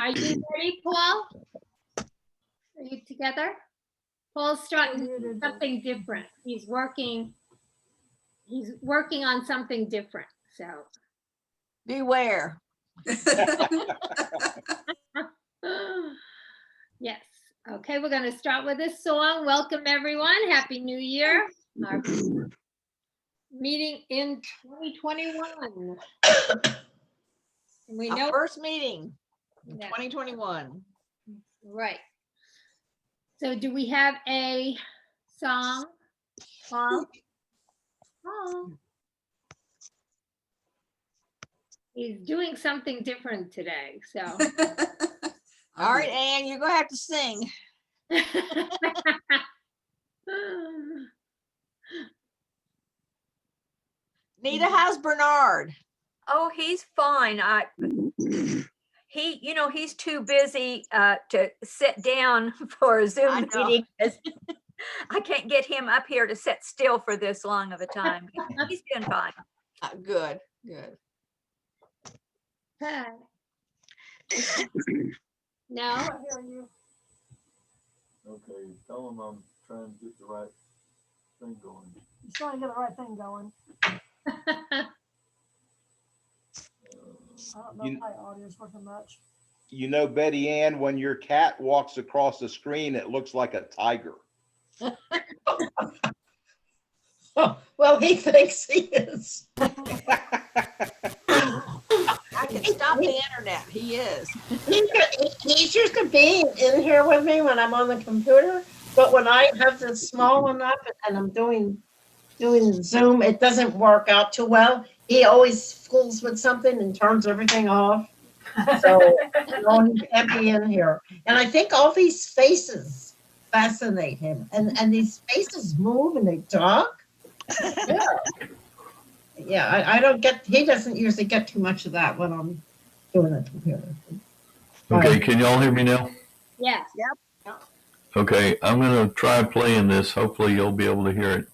Are you ready, Paul? Are you together? Paul's starting something different. He's working on something different. So beware. yes. Okay, we're going to start with this song. Welcome, everyone. Happy New Year. Our meeting in 2021. And we know Our first meeting in Yeah. 2021. Right. So do we have a song? Paul? Paul? He's doing something different today, so. All right, Ann, you're gonna have to sing. Nita, how's Bernard? Oh, he's fine. He's too busy to sit down for a I Zoom know. meeting. I can't get him up here to sit still for this long of a time. He's doing fine. Good, good. No, Okay, tell him I'm trying to get the right thing going. He's trying to get the right thing going. I don't know if my audio's working much. You know, Betty Ann, when your cat walks across the screen, it looks like a tiger. Oh, well, he thinks he is. I can stop the internet. He is. He's used to being in here with me when I'm on the computer, but when I have this small enough and I'm doing Zoom, it doesn't work out too well. He always fools with something and turns everything off. So he can't be in here. And I think all these faces fascinate him. And these faces move and they talk. Yeah. Yeah, I don't get, he doesn't usually get too much of that when I'm doing the computer. Okay, can y'all hear me now? yes. Okay, I'm gonna try playing this. Hopefully you'll be able to hear it.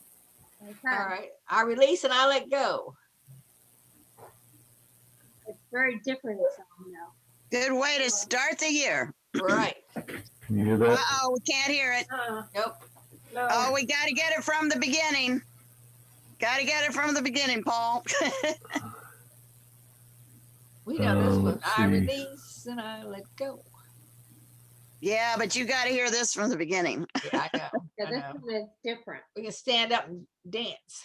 All right. I release and I let go. It's very different song though. Good way to start the year. Right. Can you hear that? Uh-oh, we can't hear it. Nope. No. Oh, we got to get it from the beginning. Got to get it from the beginning, Paul. We know this one. Let's I see. release and I let go. Yeah, but you got to hear this from the beginning. Yeah, I know. So I this know. one is different. We can stand up and dance.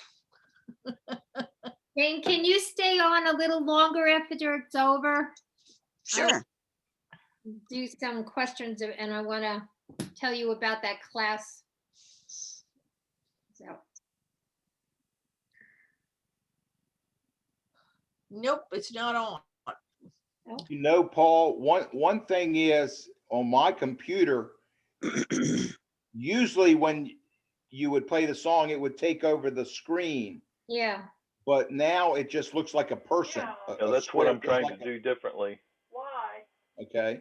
Jane, can you stay on a little longer after it's over? Sure. Do some questions and I want to tell you about that class. So. Nope, it's not on. You know, Paul, one thing is on my computer, usually when you would play the song, it would take over the screen. Yeah. But now it just looks like a person. Yeah. Yeah, that's what I'm trying to do differently. Why? Okay.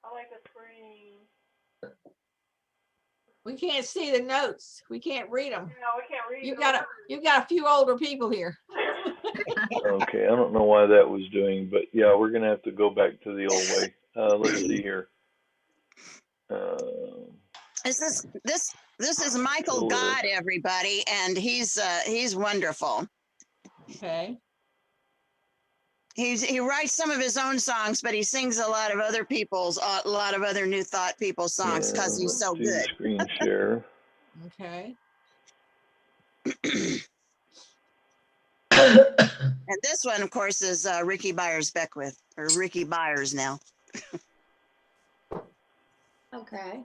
I like the screen. We can't see the notes. We can't read them. No, we can't read. You've got a few older people here. Okay, I don't know why that was doing, but yeah, we're gonna have to go back to the old way. Let's see here. This is Michael Sure. God, everybody, and he's wonderful. Okay. He writes some of his own songs, but he sings a lot of other New Thought people's songs because he's so let's good. see, screen share. Okay. And this one, of course, is Ricky Byers Beckwith, or Ricky Byers now. Okay.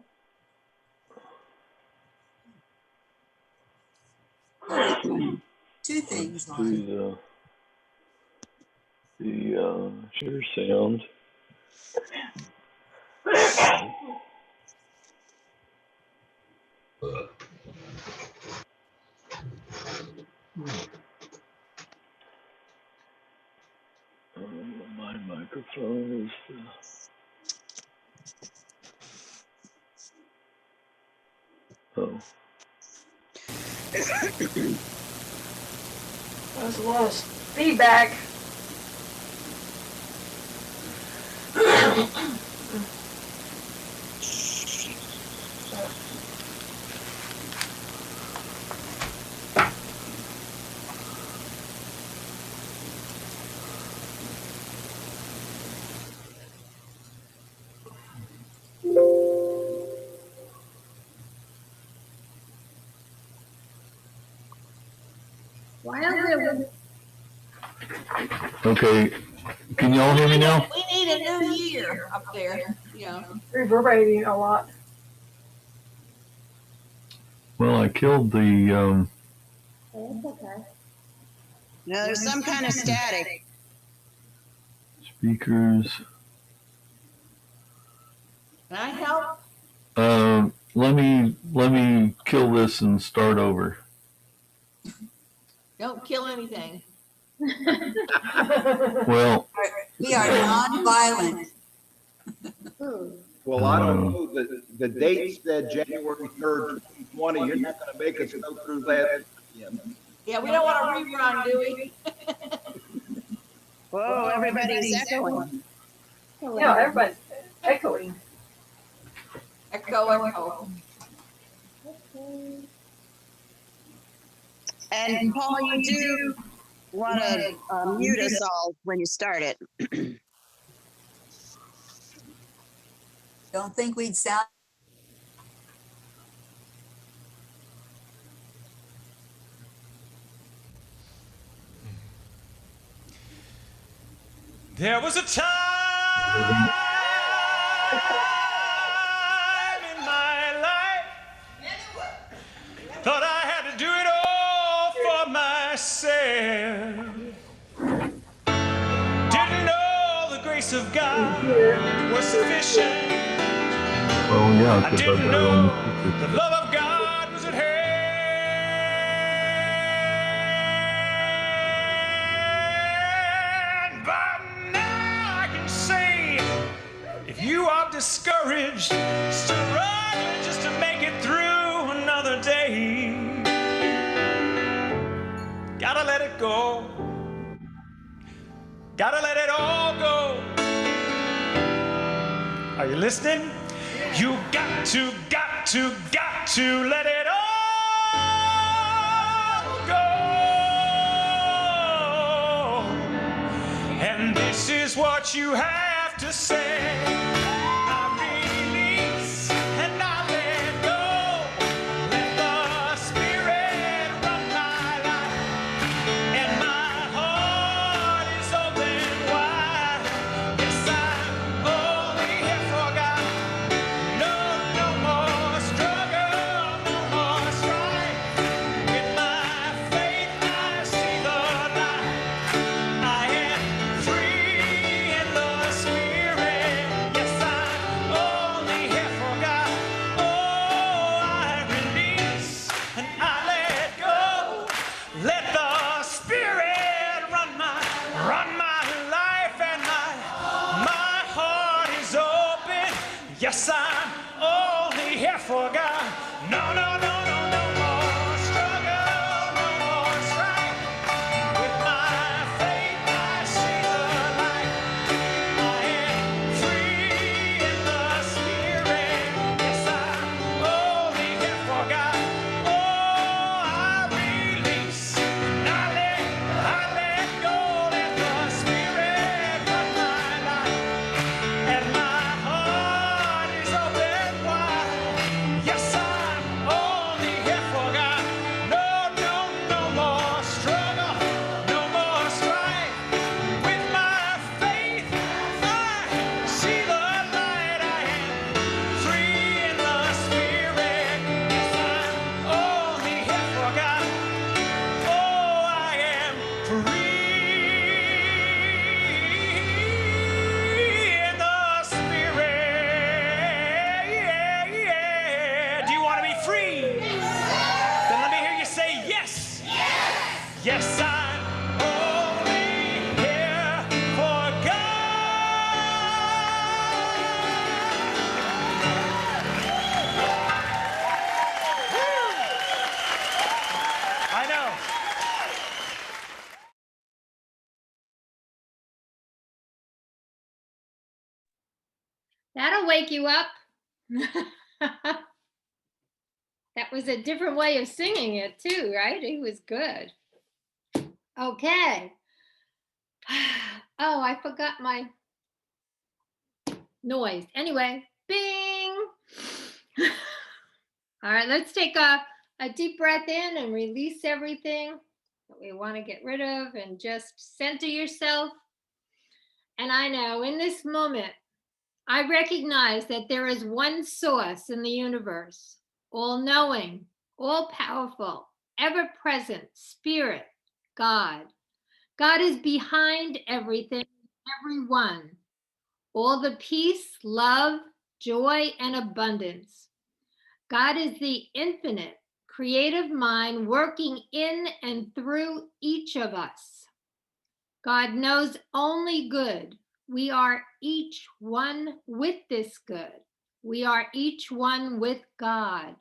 Two things Do on. the share sound. My microphone is oh. There's a lot of feedback. While we're Okay, can y'all hear me now? We need a new year up there, you know. Reverberating a lot. Well, I killed the, it's okay. No, there's some kind of static. speakers. Can I help? Let me kill this and start over. Don't kill anything. Well, We are non-violent. Well, I don't know, the date said January 3rd, 2020. You're not gonna make us go through that. Yeah, we don't want a rerun, do we? Whoa, everybody's echoing. Yeah, everybody's echoing. Echo, echo. And Paul, you do want to mute us all when you start it. Don't think we'd sound. There was a time in my life, thought I had to do it all for myself. Didn't know the grace of God was sufficient. well, yeah, I because I didn't got it know on the love of God was at hand. But now I can say, if you are discouraged, struggling just to make it through another day, gotta let it go. Gotta let it all go. Are you listening? You got to let it all go. And this is what you have to say. I release and I let go. Let the Spirit run my life. And my heart is open wide. Yes, I'm only here for God. No more struggle, no more strife. With my faith, I see the light. I am free in the Spirit. Yes, I'm only here for God. Oh, I release and I let go. Let the Spirit run my life, and my heart is open. Yes, I'm only here for God. No more struggle, no more strife. With my faith, I see the light. I am free in the Spirit. Yes, I'm only here for God. Oh, I release and I let go. Let the Spirit run my life. And my heart is open wide. Yes, That'll wake you up. That was a different way of singing it too, right? He was good. Okay. Oh, I forgot my noise. Anyway, bing. All right, let's take a deep breath in and release everything that we want to get rid of and just center yourself. And I know in this moment, I recognize that there is one source in the universe, all-knowing, all-powerful, ever-present, spirit, God. God is behind everything, everyone. All the peace, love, joy, and abundance. God is the infinite, creative mind working in and through each of us. God knows only good. We are each one with this good. We are each one with God.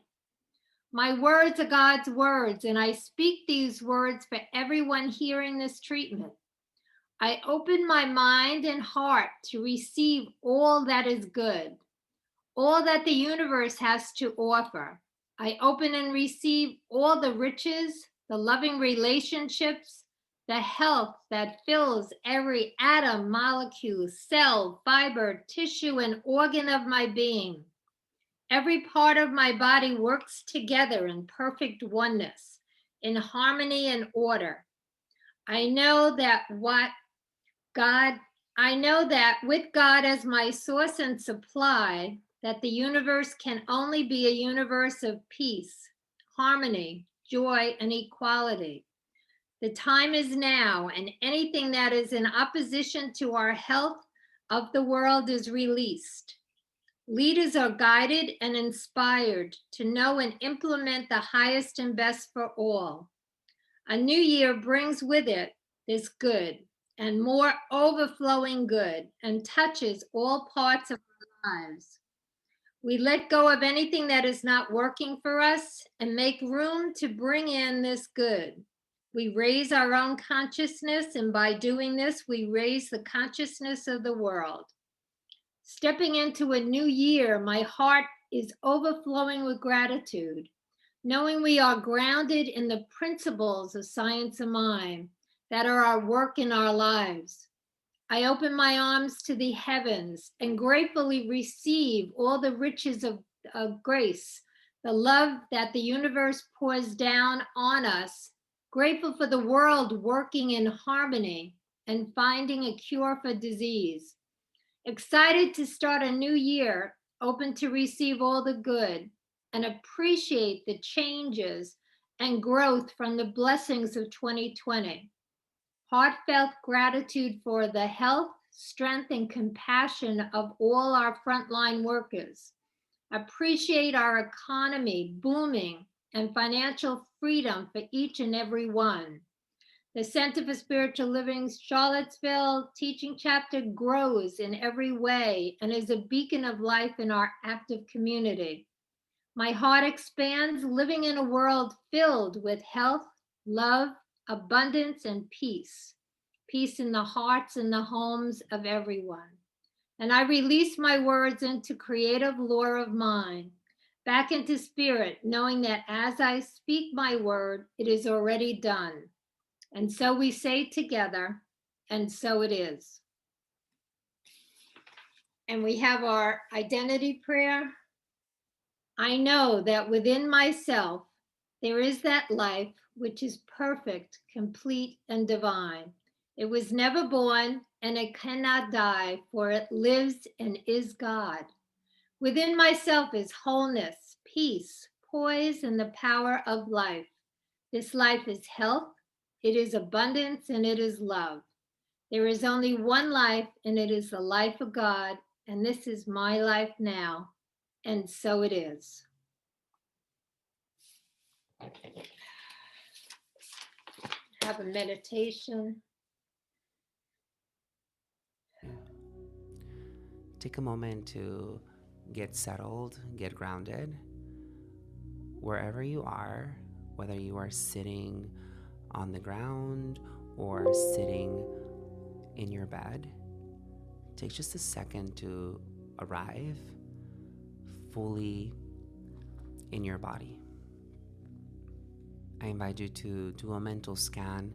My words are God's words, and I speak these words for everyone hearing this treatment. I open my mind and heart to receive all that is good, all that the universe has to offer. I open and receive all the riches, the loving relationships, the health that fills every atom, molecule, cell, fiber, tissue, and organ of my being. Every part of my body works together in perfect oneness, in harmony and order. I know that with God as my source and supply, that the universe can only be a universe of peace, harmony, joy, and equality. The time is now, and anything that is in opposition to our health of the world is released. Leaders are guided and inspired to know and implement the highest and best for all. A new year brings with it this good and more overflowing good and touches all parts of our lives. We let go of anything that is not working for us and make room to bring in this good. We raise our own consciousness, and by doing this, we raise the consciousness of the world. Stepping into a new year, my heart is overflowing with gratitude, knowing we are grounded in the principles of science of mind that are our work in our lives. I open my arms to the heavens and gratefully receive all the riches of grace, the love that the universe pours down on us, grateful for the world working in harmony and finding a cure for disease. Excited to start a new year, open to receive all the good and appreciate the changes and growth from the blessings of 2020. Heartfelt gratitude for the health, strength, and compassion of all our frontline workers. Appreciate our economy booming and financial freedom for each and every one. The Center for Spiritual Living's Charlottesville teaching chapter grows in every way and is a beacon of life in our active community. My heart expands, living in a world filled with health, love, abundance, and peace. Peace in the hearts and the homes of everyone. And I release my words into creative law of mind, back into spirit, knowing that as I speak my word, it is already done. And so we say together, and so it is. And we have our identity prayer. I know that within myself, there is that life which is perfect, complete, and divine. It was never born, and it cannot die, for it lives and is God. Within myself is wholeness, peace, poise, and the power of life. This life is health, it is abundance, and it is love. There is only one life, and it is the life of God, and this is my life now, and so it is. Have a meditation. Take a moment to get settled, get grounded. Wherever you are, whether you are sitting on the ground or sitting in your bed, take just a second to arrive fully in your body. I invite you to do a mental scan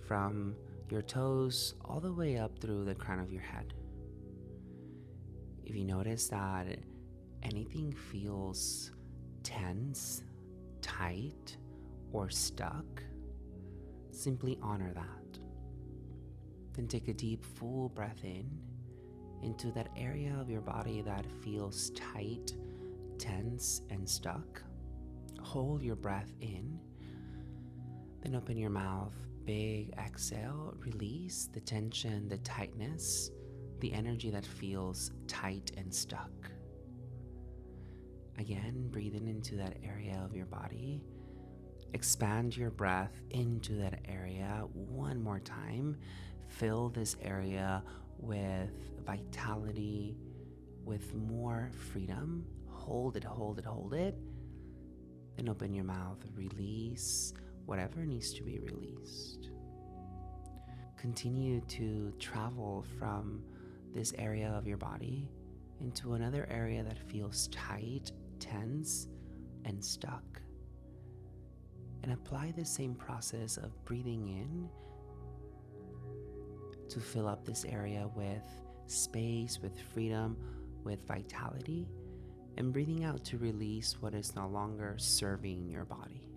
from your toes all the way up through the crown of your head. If you notice that anything feels tense, tight, or stuck, simply honor that. Then take a deep, full breath in into that area of your body that feels tight, tense, and stuck. Hold your breath in, then open your mouth, big exhale, release the tension, the tightness, the energy that feels tight and stuck. Again, breathe in into that area of your body. Expand your breath into that area one more time. Fill this area with vitality, with more freedom. Hold it, hold it, hold it. Then open your mouth, release whatever needs to be released. Continue to travel from this area of your body into another area that feels tight, tense, and stuck. And apply the same process of breathing in to fill up this area with space, with freedom, with vitality, and breathing out to release what is no longer serving your body.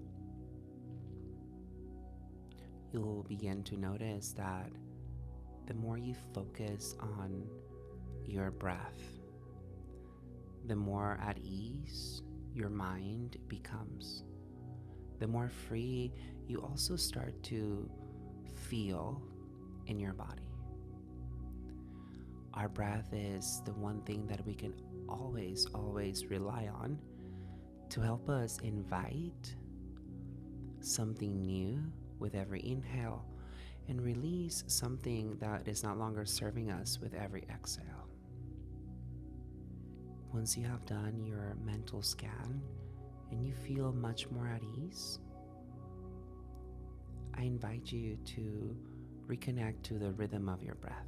You'll begin to notice that the more you focus on your breath, the more at ease your mind becomes. The more free you also start to feel in your body. Our breath is the one thing that we can always rely on to help us invite something new with every inhale and release something that is not longer serving us with every exhale. Once you have done your mental scan and you feel much more at ease, I invite you to reconnect to the rhythm of your breath.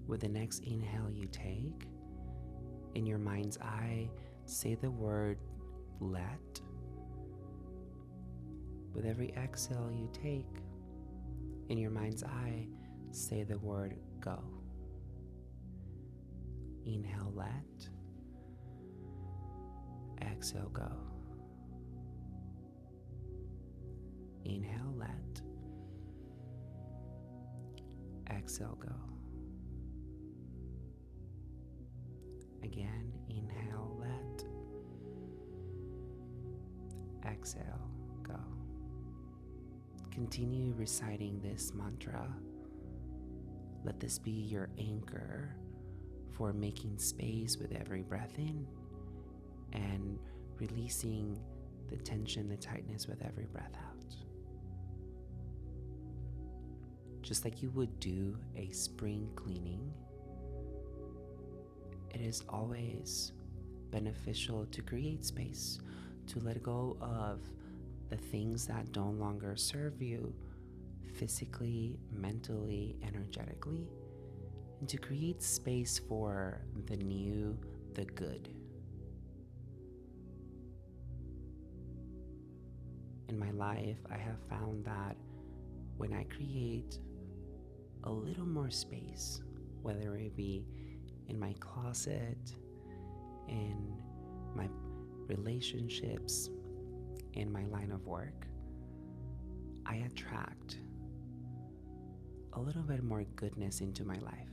With the next inhale you take, in your mind's eye, say the word let. With every exhale you take, in your mind's eye, say the word go. Inhale, let. Exhale, go. Inhale, let. Exhale, go. Again, inhale, let. Exhale, go. Continue reciting this mantra. Let this be your anchor for making space with every breath in and releasing the tension, the tightness with every breath out. Just like you would do a spring cleaning, it is always beneficial to create space, to let go of the things that no longer serve you physically, mentally, energetically, and to create space for the new, the good. In my life, I have found that when I create a little more space, whether it be in my closet, in my relationships, in my line of work, I attract a little bit more goodness into my life.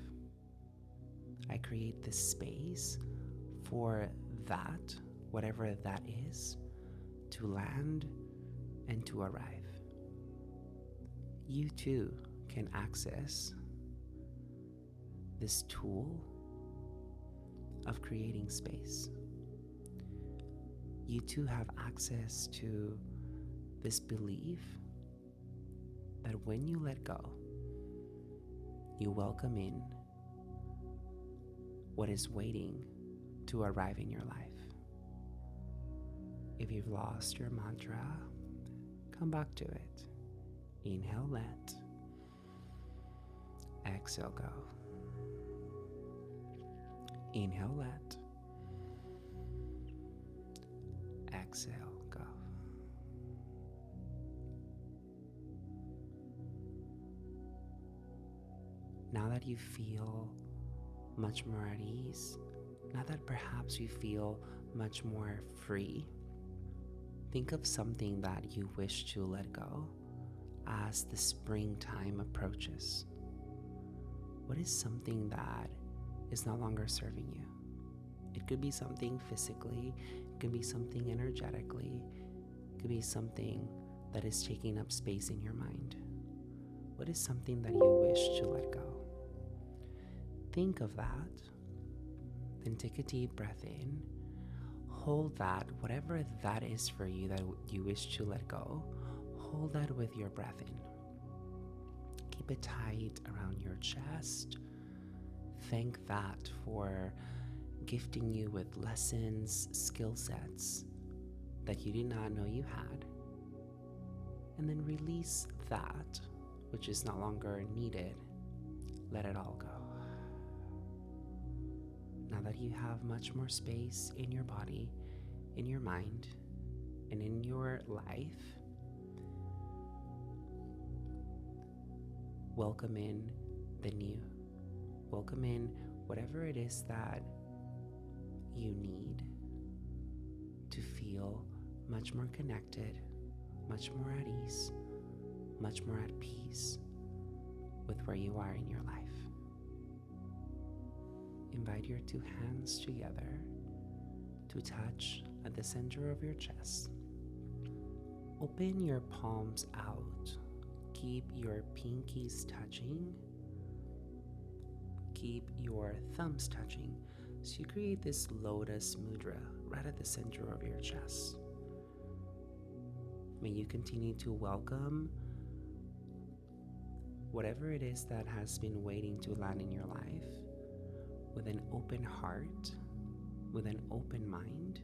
I create this space for that, whatever that is, to land and to arrive. You too can access this tool of creating space. You too have access to this belief that when you let go, you welcome in what is waiting to arrive in your life. If you've lost your mantra, come back to it. Inhale, let. Exhale, go. Inhale, let. Exhale, go. Now that you feel much more at ease, now that perhaps you feel much more free, think of something that you wish to let go as the springtime approaches. What is something that is no longer serving you? It could be something physically, it could be something energetically, it could be something that is taking up space in your mind. What is something that you wish to let go? Think of that, then take a deep breath in, hold that, whatever that is for you that you wish to let go, hold that with your breath in. Keep it tight around your chest. Thank that for gifting you with lessons, skill sets that you did not know you had. And then release that which is no longer needed. Let it all go. Now that you have much more space in your body, in your mind, and in your life, welcome in the new. Welcome in whatever it is that you need to feel much more connected, much more at ease, much more at peace with where you are in your life. Invite your two hands together to touch at the center of your chest. Open your palms out. Keep your pinkies touching. Keep your thumbs touching. So you create this lotus mudra right at the center of your chest. May you continue to welcome whatever it is that has been waiting to land in your life with an open heart, with an open mind,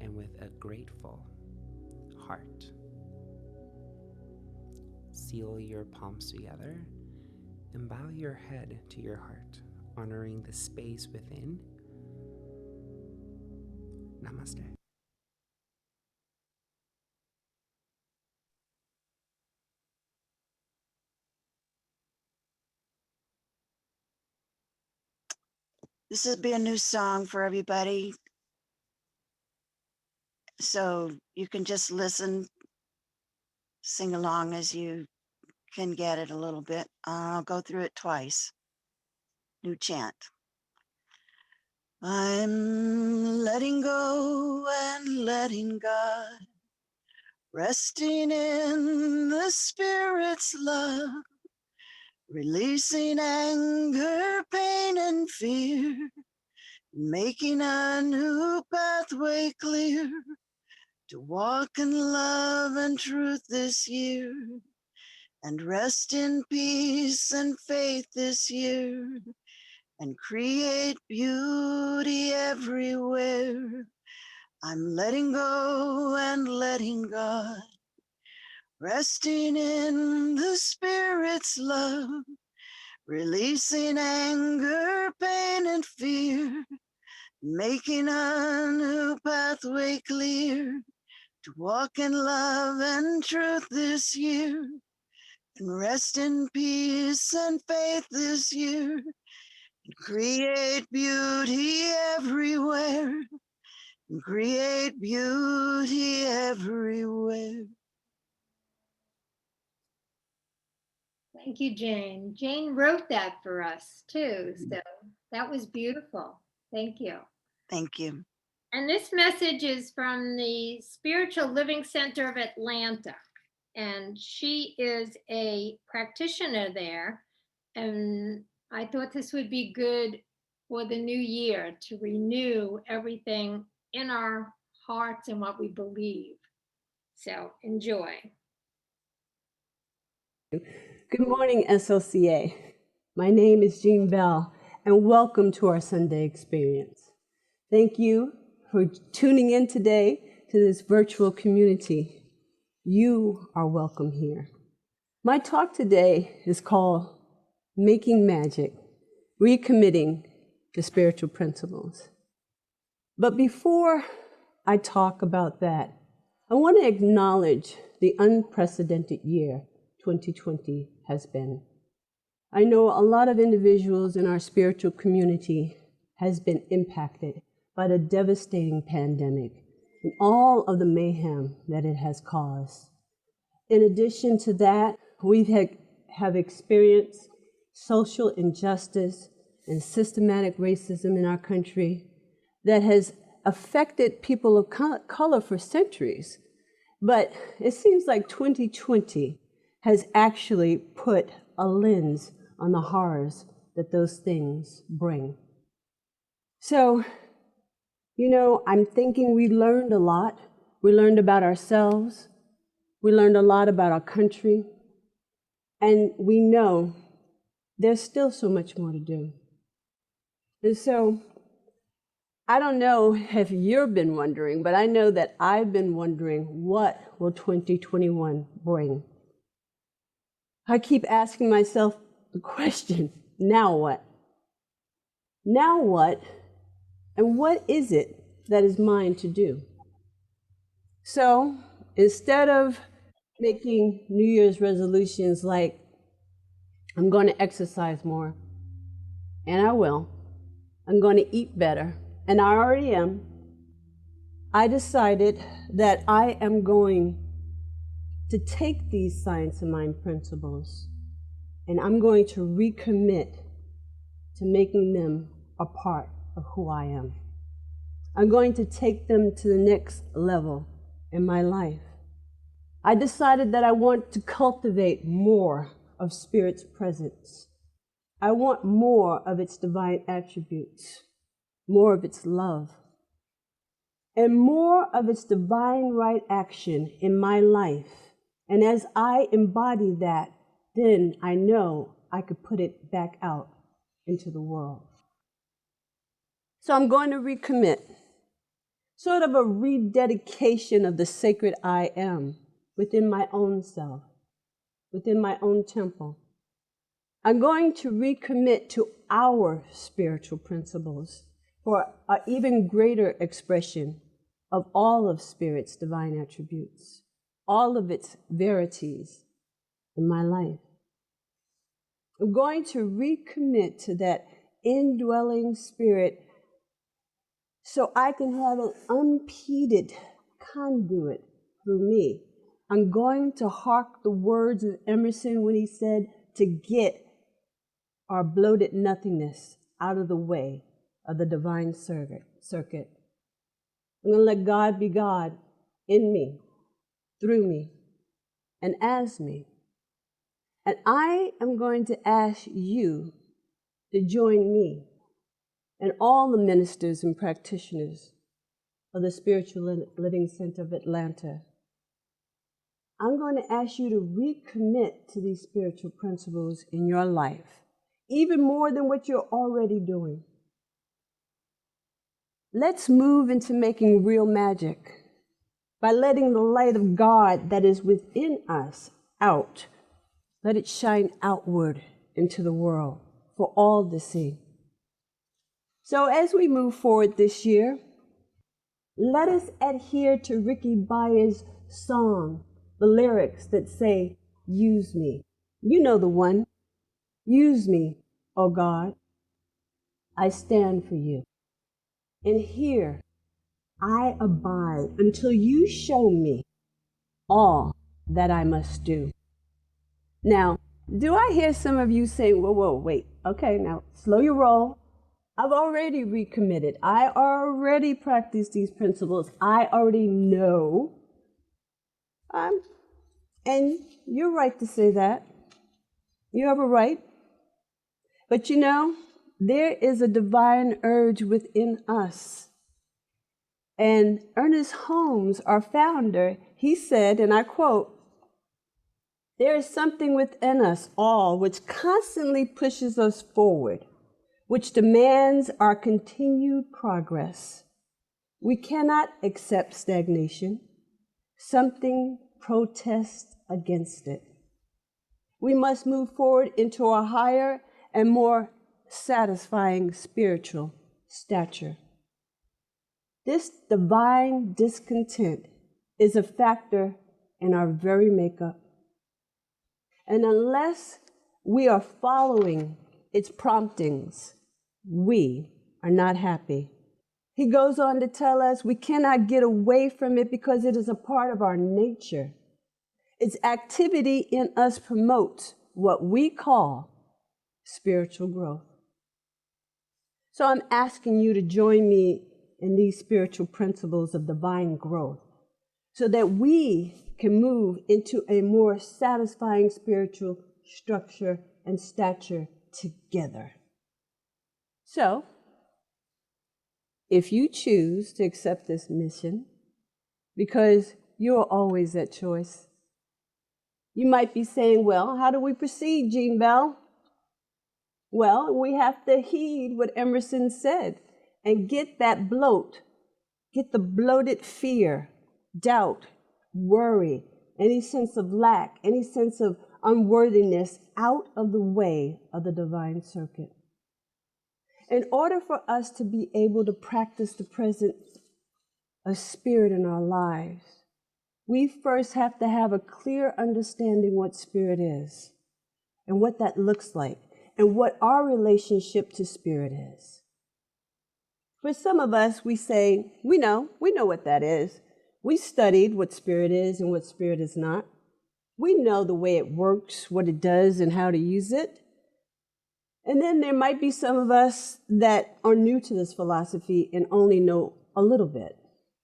and with a grateful heart. Seal your palms together and bow your head to your heart, honoring the space within. Namaste. This will be a new song for everybody. So you can just listen, sing along as you can get it a little bit. I'll go through it twice. New chant. I'm letting go and letting God, resting in the Spirit's love, releasing anger, pain, and fear, making a new pathway clear to walk in love and truth this year, and rest in peace and faith this year, and create beauty everywhere. I'm letting go and letting God, resting in the Spirit's love, releasing anger, pain, and fear, making a new pathway clear to walk in love and truth this year, and rest in peace and faith this year, and create beauty everywhere, and create beauty everywhere. Thank you, Jane. Jane wrote that for us too, so that was beautiful. Thank you. Thank you. And this message is from the Spiritual Living Center of Atlanta. And she is a practitioner there. And I thought this would be good for the new year to renew everything in our hearts and what we believe. So enjoy. Good morning, SLCA. My name is Jean Belle, and welcome to our Sunday experience. Thank you for tuning in today to this virtual community. You are welcome here. My talk today is called Making Magic, Recommitting the spiritual principles. But before I talk about that, I want to acknowledge the unprecedented year 2020 has been. I know a lot of individuals in our spiritual community has been impacted by the devastating pandemic and all of the mayhem that it has caused. In addition to that, we have experienced social injustice and systematic racism in our country that has affected people of color for centuries. But it seems like 2020 has actually put a lens on the horrors that those things bring. So, I'm thinking we learned a lot. We learned about ourselves. We learned a lot about our country. And we know there's still so much more to do. And so, I don't know if you've been wondering, but I know that I've been wondering, what will 2021 bring? I keep asking myself the question, now what? Now what? And what is it that is mine to do? So instead of making New Year's resolutions like, I'm going to exercise more, and I will. I'm going to eat better, and I already am. I decided that I am going to take these science of mind principles, and I'm going to recommit to making them a part of who I am. I'm going to take them to the next level in my life. I decided that I want to cultivate more of Spirit's presence. I want more of its divine attributes, more of its love, and more of its divine right action in my life. And as I embody that, then I know I could put it back out into the world. So I'm going to recommit, sort of a rededication of the sacred I am within my own self, within my own temple. I'm going to recommit to our spiritual principles for an even greater expression of all of Spirit's divine attributes, all of its verities in my life. I'm going to recommit to that indwelling Spirit so I can have an unimpeded conduit through me. I'm going to hark the words of Emerson when he said to get our bloated nothingness out of the way of the divine circuit. I'm going to let God be God in me, through me, and as me. And I am going to ask you to join me and all the ministers and practitioners of the Spiritual Living Center of Atlanta. I'm going to ask you to recommit to these spiritual principles in your life, even more than what you're already doing. Let's move into making real magic by letting the light of God that is within us out. Let it shine outward into the world for all to see. So as we move forward this year, let us adhere to Ricky Bayer's song, the lyrics that say, use me. You know the one. Use me, O God. I stand for you. And here I abide until you show me all that I must do. Now, do I hear some of you say, whoa, wait. Okay, now slow your roll. I've already recommitted. I already practice these principles. I already know. And you're right to say that. You have a right. But there is a divine urge within us. And Ernest Holmes, our founder, he said, and I quote, there is something within us all which constantly pushes us forward, which demands our continued progress. We cannot accept stagnation. Something protests against it. We must move forward into a higher and more satisfying spiritual stature. This divine discontent is a factor in our very makeup. And unless we are following its promptings, we are not happy. He goes on to tell us we cannot get away from it because it is a part of our nature. Its activity in us promotes what we call spiritual growth. So I'm asking you to join me in these spiritual principles of divine growth so that we can move into a more satisfying spiritual structure and stature together. So, if you choose to accept this mission, because you're always at choice, you might be saying, well, how do we proceed, Jean Belle? Well, we have to heed what Emerson said and get that bloat, get the bloated fear, doubt, worry, any sense of lack, any sense of unworthiness out of the way of the divine circuit. In order for us to be able to practice the presence of spirit in our lives, we first have to have a clear understanding what spirit is and what that looks like and what our relationship to spirit is. For some of us, we say, we know what that is. We studied what spirit is and what spirit is not. We know the way it works, what it does, and how to use it. And then there might be some of us that are new to this philosophy and only know a little bit,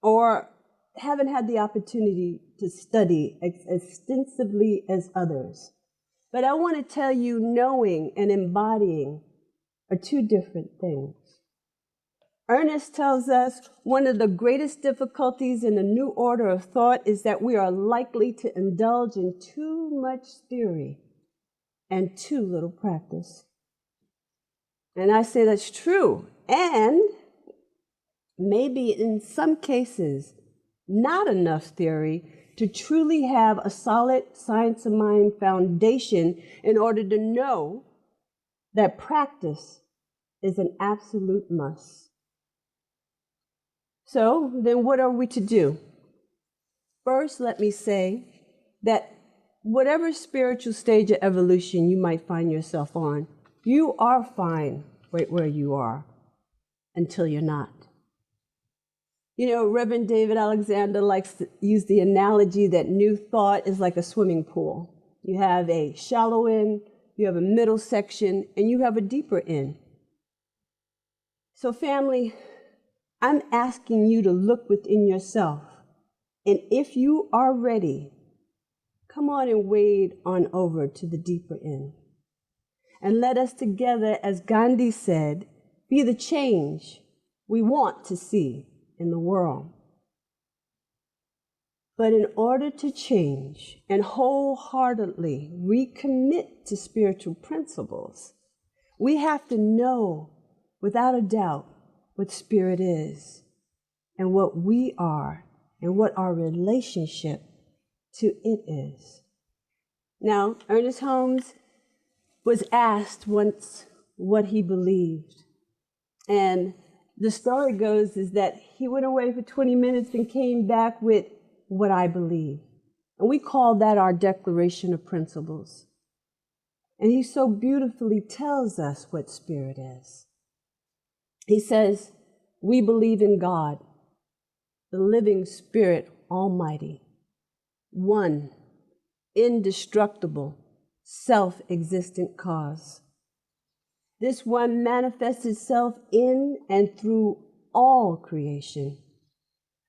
or haven't had the opportunity to study as extensively as others. But I want to tell you, knowing and embodying are two different things. Ernest tells us one of the greatest difficulties in the new order of thought is that we are likely to indulge in too much theory and too little practice. And I say that's true. And maybe in some cases, not enough theory to truly have a solid science of mind foundation in order to know that practice is an absolute must. So then what are we to do? First, let me say that whatever spiritual stage of evolution you might find yourself on, you are fine right where you are until you're not. You know, Reverend David Alexander likes to use the analogy that new thought is like a swimming pool. You have a shallow end, you have a middle section, and you have a deeper end. So family, I'm asking you to look within yourself. And if you are ready, come on and wade on over to the deeper end. And let us together, as Gandhi said, be the change we want to see in the world. But in order to change and wholeheartedly recommit to spiritual principles, we have to know without a doubt what spirit is and what we are and what our relationship to it is. Now, Ernest Holmes was asked once what he believed. And the story goes is that he went away for 20 minutes and came back with what I believe. And we call that our declaration of principles. And he so beautifully tells us what spirit is. He says, we believe in God, the living spirit almighty, one, indestructible, self-existent cause. This one manifests itself in and through all creation,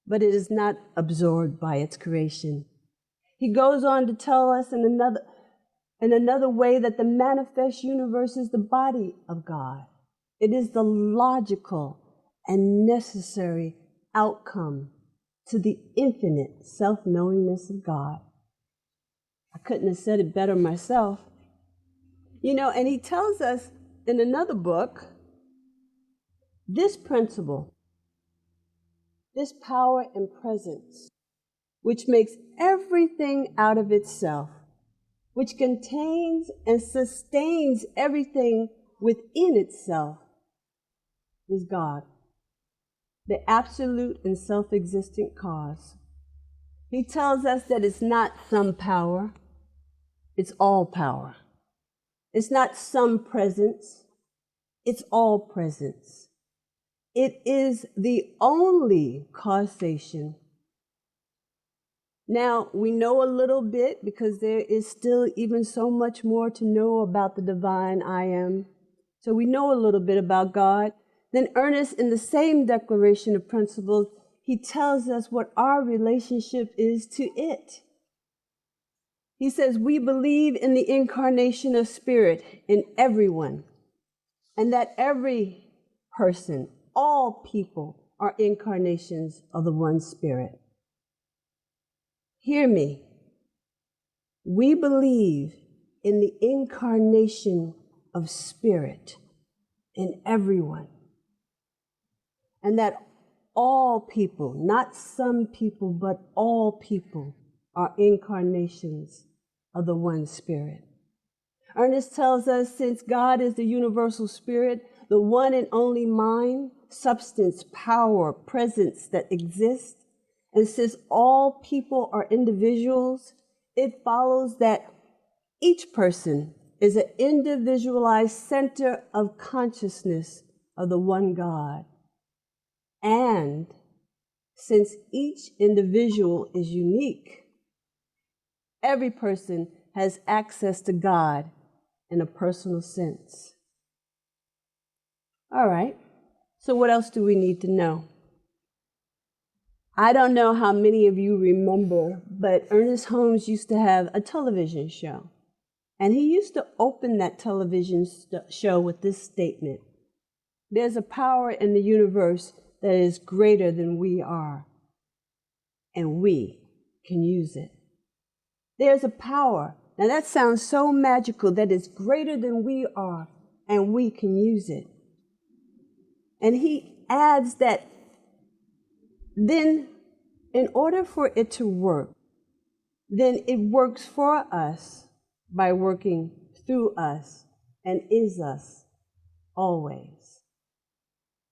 but it is not absorbed by its creation. He goes on to tell us in another way that the manifest universe is the body of God. It is the logical and necessary outcome to the infinite self-knowingness of God. I couldn't have said it better myself. You know, and he tells us in another book, this principle, this power and presence, which makes everything out of itself, which contains and sustains everything within itself is God, the absolute and self-existent cause. He tells us that it's not some power, it's all power. It's not some presence, it's all presence. It is the only causation. Now, we know a little bit because there is still even so much more to know about the divine I am. So we know a little bit about God. Then Ernest, in the same declaration of principles, he tells us what our relationship is to it. He says, we believe in the incarnation of spirit in everyone, and that every person, all people, are incarnations of the one spirit. Hear me. We believe in the incarnation of spirit in everyone, and that all people, not some people, but all people, are incarnations of the one spirit. Ernest tells us, since God is the universal spirit, the one and only mind, substance, power, presence that exists, and since all people are individuals, it follows that each person is an individualized center of consciousness of the one God. And since each individual is unique, every person has access to God in a personal sense. All right, so what else do we need to know? I don't know how many of you remember, but Ernest Holmes used to have a television show. And he used to open that television show with this statement: there's a power in the universe that is greater than we are, and we can use it. There's a power. Now that sounds so magical, that is greater than we are, and we can use it. And he adds that then, in order for it to work, then it works for us by working through us and is us always.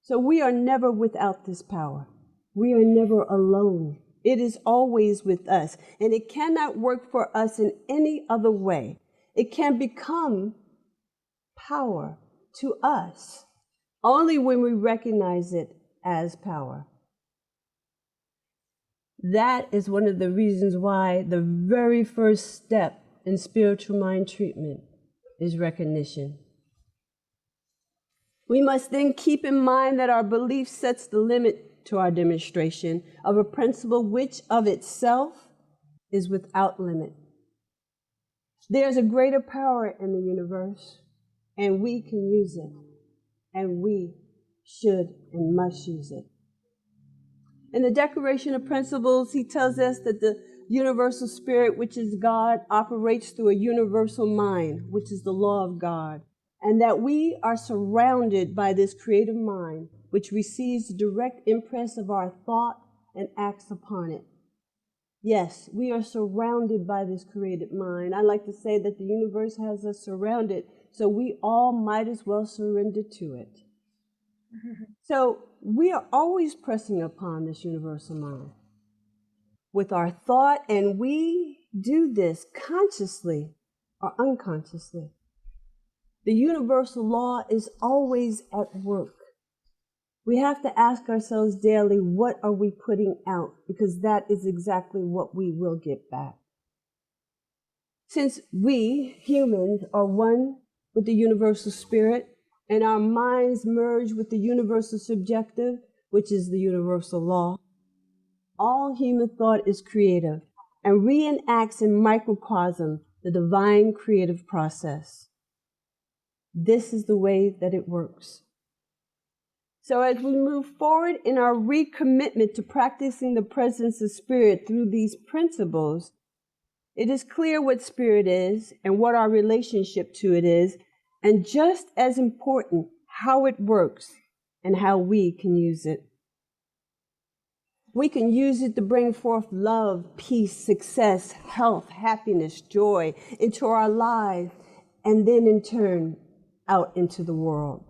So we are never without this power. We are never alone. It is always with us, and it cannot work for us in any other way. It can become power to us only when we recognize it as power. That is one of the reasons why the very first step in spiritual mind treatment is recognition. We must then keep in mind that our belief sets the limit to our demonstration of a principle which of itself is without limit. There's a greater power in the universe, and we can use it, and we should and must use it. In the Declaration of Principles, he tells us that the universal spirit, which is God, operates through a universal mind, which is the law of God, and that we are surrounded by this creative mind, which receives the direct impress of our thought and acts upon it. Yes, we are surrounded by this creative mind. I like to say that the universe has us surrounded, so we all might as well surrender to it. So we are always pressing upon this universal mind with our thought, and we do this consciously or unconsciously. The universal law is always at work. We have to ask ourselves daily, what are we putting out? Because that is exactly what we will get back. Since we, humans, are one with the universal spirit, and our minds merge with the universal subjective, which is the universal law, all human thought is creative and reenacts in microcosm the divine creative process. This is the way that it works. So as we move forward in our recommitment to practicing the presence of spirit through these principles, it is clear what spirit is and what our relationship to it is, and just as important, how it works and how we can use it. We can use it to bring forth love, peace, success, health, happiness, joy into our lives, and then in turn, out into the world.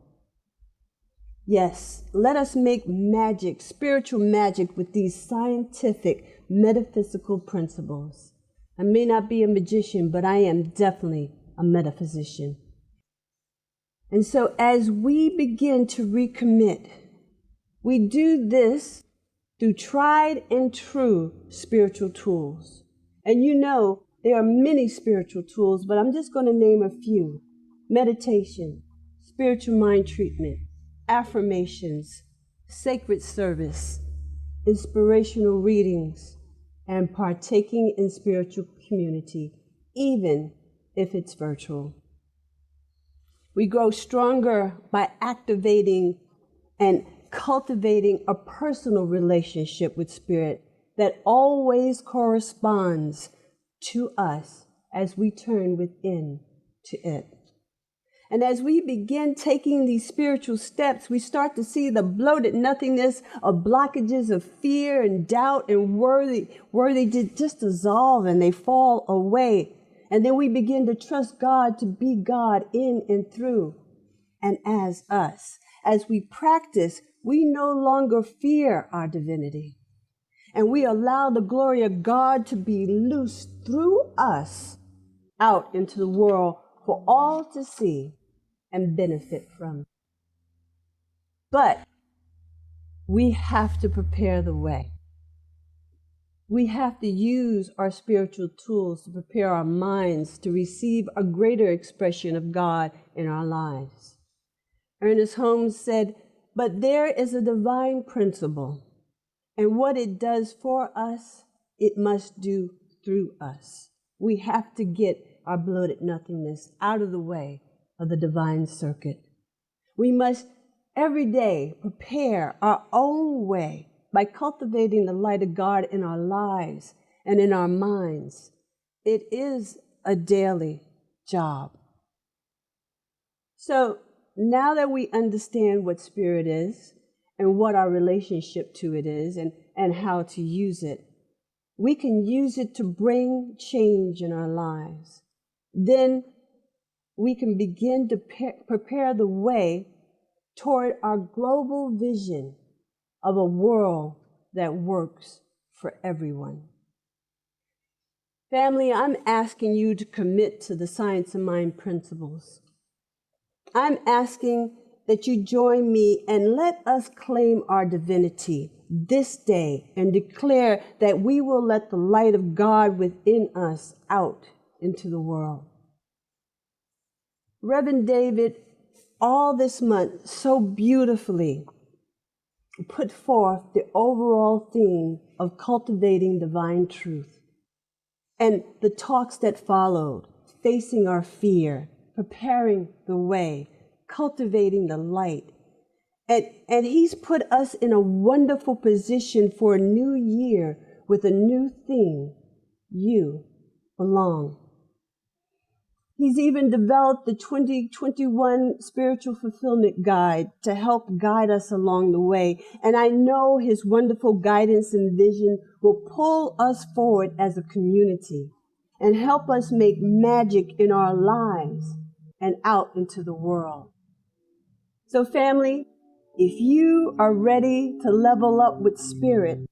Yes, let us make magic, spiritual magic, with these scientific, metaphysical principles. I may not be a magician, but I am definitely a metaphysician. And so as we begin to recommit, we do this through tried and true spiritual tools. And you know, there are many spiritual tools, but I'm just going to name a few. Meditation, spiritual mind treatment, affirmations, sacred service, inspirational readings, and partaking in spiritual community, even if it's virtual. We grow stronger by activating and cultivating a personal relationship with Spirit that always corresponds to us as we turn within to it. And as we begin taking these spiritual steps, we start to see the bloated nothingness of blockages of fear and doubt and worry just dissolve and they fall away. And then we begin to trust God to be God in and through and as us. As we practice, we no longer fear our divinity. And we allow the glory of God to be loosed through us out into the world for all to see and benefit from. But we have to prepare the way. We have to use our spiritual tools to prepare our minds to receive a greater expression of God in our lives. Ernest Holmes said, "But there is a divine principle, and what it does for us, it must do through us." We have to get our bloated nothingness out of the way of the divine circuit. We must every day prepare our own way by cultivating the light of God in our lives and in our minds. It is a daily job. So now that we understand what Spirit is and what our relationship to it is and how to use it, we can use it to bring change in our lives. Then we can begin to prepare the way toward our global vision of a world that works for everyone. Family, I'm asking you to commit to the Science of Mind principles. I'm asking that you join me and let us claim our divinity this day and declare that we will let the light of God within us out into the world. Reverend David, all this month, so beautifully put forth the overall theme of cultivating divine truth. And the talks that followed, facing our fear, preparing the way, cultivating the light. And he's put us in a wonderful position for a new year with a new theme: you belong. He's even developed the 2021 Spiritual Fulfillment Guide to help guide us along the way. And I know his wonderful guidance and vision will pull us forward as a community and help us make magic in our lives and out into the world. So family, if you are ready to level up with Spirit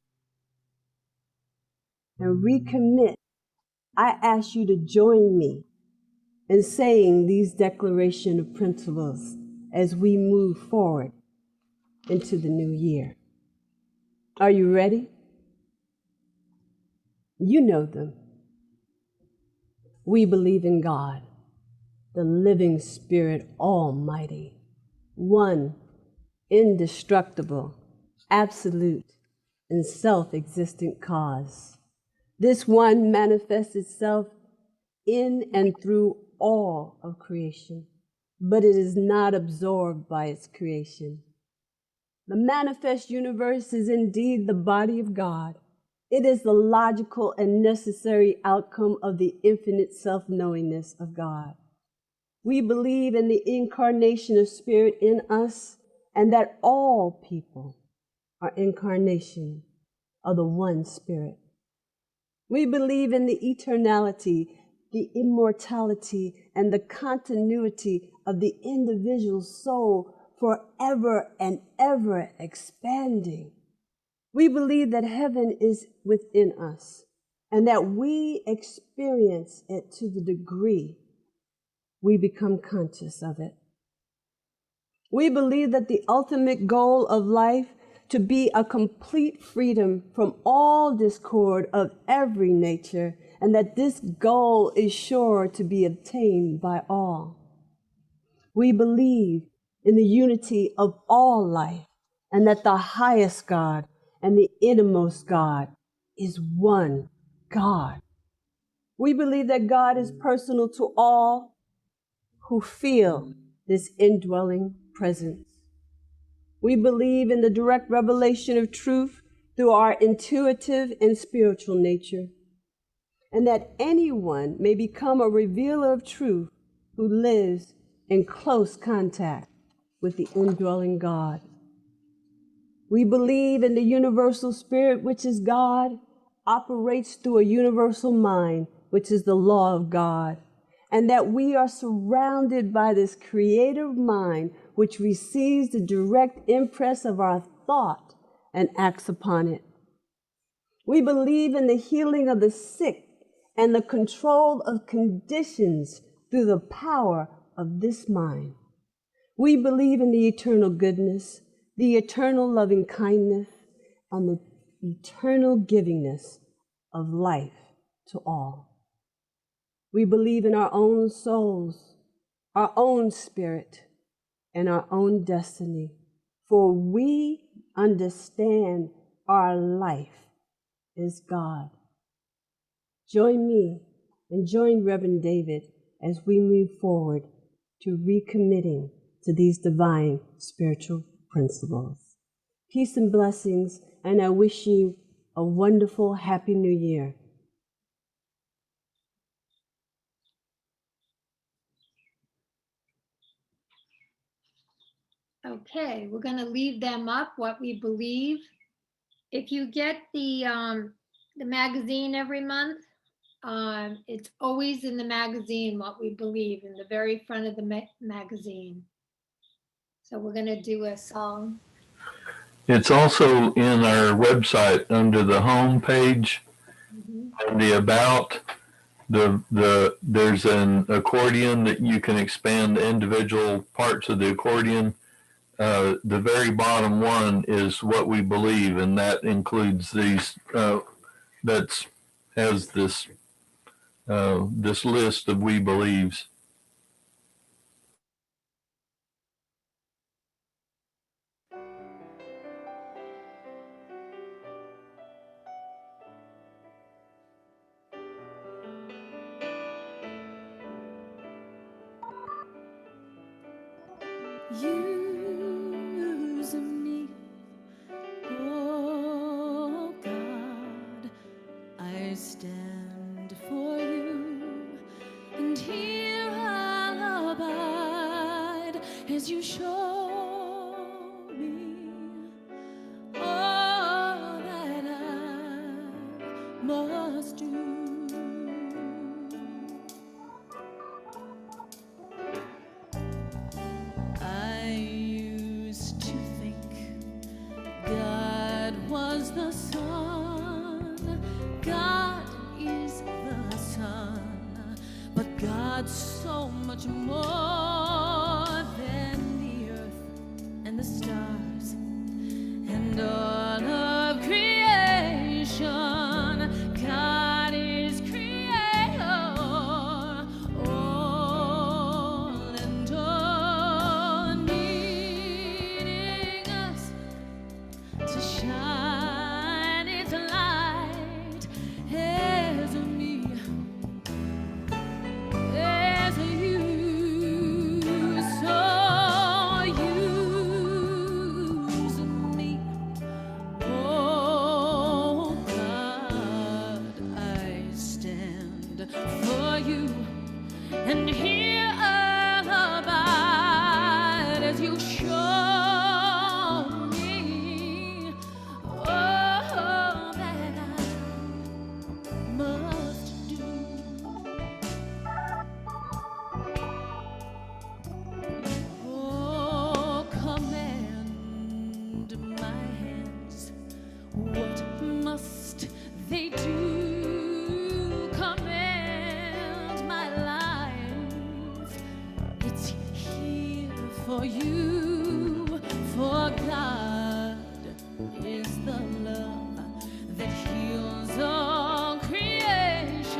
and recommit, I ask you to join me in saying these declaration of principles as we move forward into the new year. Are you ready? You know them. We believe in God, the living Spirit Almighty, one, indestructible, absolute, and self-existent cause. This one manifests itself in and through all of creation, but it is not absorbed by its creation. The manifest universe is indeed the body of God. It is the logical and necessary outcome of the infinite self-knowingness of God. We believe in the incarnation of Spirit in us, and that all people are incarnation of the one Spirit. We believe in the eternality, the immortality, and the continuity of the individual soul forever and ever expanding. We believe that heaven is within us and that we experience it to the degree we become conscious of it. We believe that the ultimate goal of life to be a complete freedom from all discord of every nature, and that this goal is sure to be obtained by all. We believe in the unity of all life, and that the highest God and the innermost God is one God. We believe that God is personal to all who feel this indwelling presence. We believe in the direct revelation of truth through our intuitive and spiritual nature, and that anyone may become a revealer of truth who lives in close contact with the indwelling God. We believe in the universal spirit, which is God, operates through a universal mind, which is the law of God, and that we are surrounded by this creative mind, which receives the direct impress of our thought and acts upon it. We believe in the healing of the sick and the control of conditions through the power of this mind. We believe in the eternal goodness, the eternal loving kindness, and the eternal givingness of life to all. We believe in our own souls, our own spirit, and our own destiny, for we understand our life is God. Join me and join Reverend David as we move forward to recommitting to these divine spiritual principles. Peace and blessings, and I wish you a wonderful, happy new year. Okay, we're going to leave them up, what we believe. If you get the magazine every month, it's always in the magazine, what we believe, in the very front of the magazine. So we're going to do a song. It's also in our website under the home page, and the about. There's an accordion that you can expand the individual parts of the accordion. The very bottom one is what we believe, and that includes these. That's has this this list of we believes. Use me, oh God, I stand for you, and here I'll abide as you show me all that I must do. I used to think God was the sun, God is the sun, but God's so much more than the earth and the stars and all of creation. God is creator, all and all, needing us to shine its light as me, as you. for you, for God is the love that heals all creation.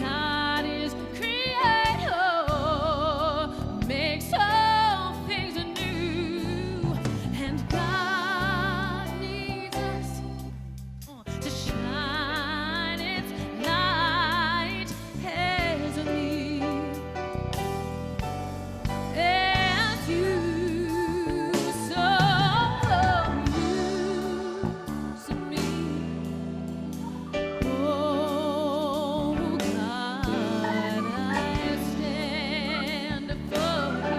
God is creator, makes all things new, and God needs us to shine its light as me, as you, so use me. Oh God, I stand for you,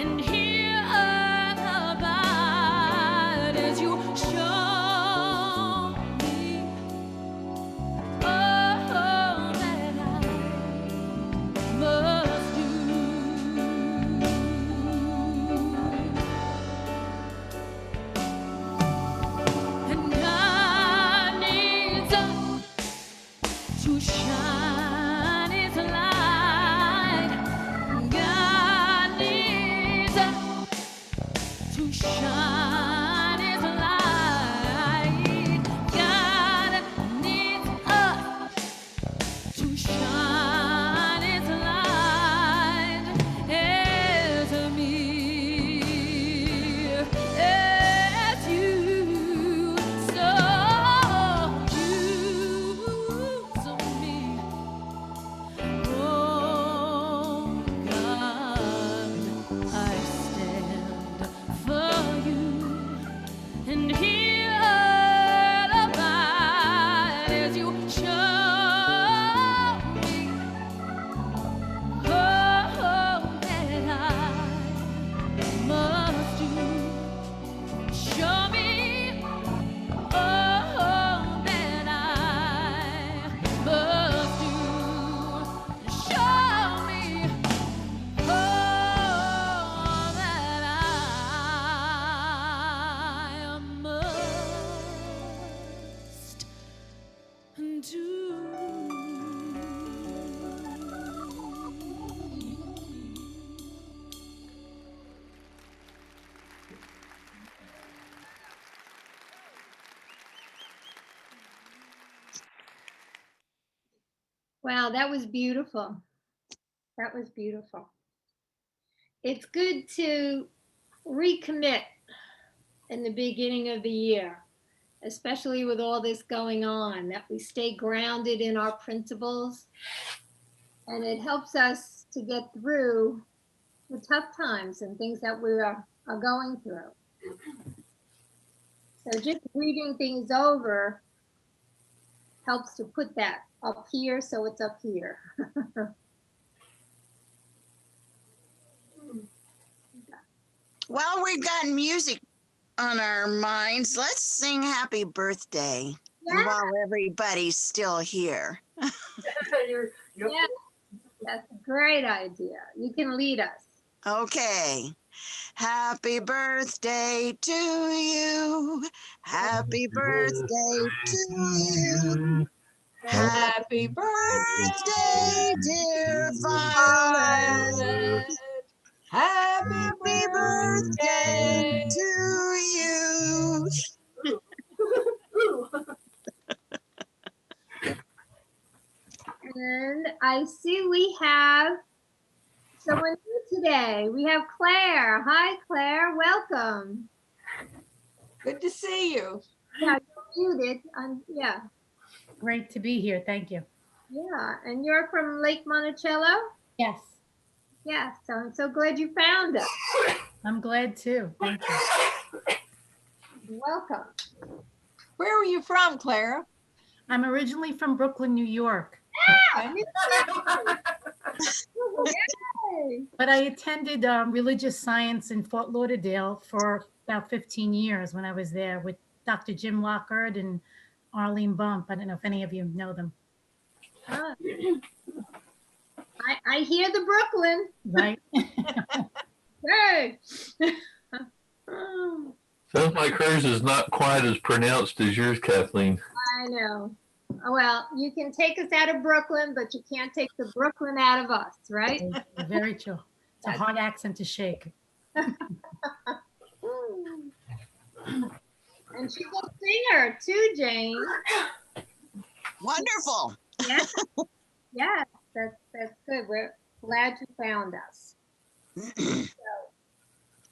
and here abide as you show me all that I must do. And God needs us to shine His light. God needs us to shine His light. God needs us to shine His light as me, as you, so use me. Oh God, I stand for you, and here abide as you show me all that I must do. Show me all that I must do. Show me all that I must do. Wow, that was beautiful. That was beautiful. It's good to recommit in the beginning of the year, especially with all this going on, that we stay grounded in our principles, and it helps us to get through the tough times and things that we are going through. So just reading things over helps to put that up here, so it's up here. Well, we've got music on our minds. Let's sing happy birthday while everybody's still here. Yeah, that's a great idea. You can lead us. Okay. Happy birthday to you. Happy birthday to you. Happy birthday, dear Violet. Happy birthday to you. And I see we have someone new today. We have Claire. Hi, Claire. Welcome. Good to see you. Yeah, you're muted. Yeah. Great to be here. Thank you. Yeah. And you're from Lake Monticello? Yes. Yeah. So I'm so glad you found us. I'm glad too. Thank you. Welcome. Where are you from, Clara? I'm originally from Brooklyn, New York. But I attended religious science in Fort Lauderdale for about 15 years when I was there with Dr. Jim Lockard and Arlene Bump. I don't know if any of you know them. I hear the Brooklyn. Right. Hey. Sounds like hers is not quite as pronounced as yours, Kathleen. I know. Well, you can take us out of Brooklyn, but you can't take the Brooklyn out of us, right? Very true. It's a hard accent to shake. And she's a singer too, Jane. Wonderful. Yes, yes, that's good. We're glad you found us.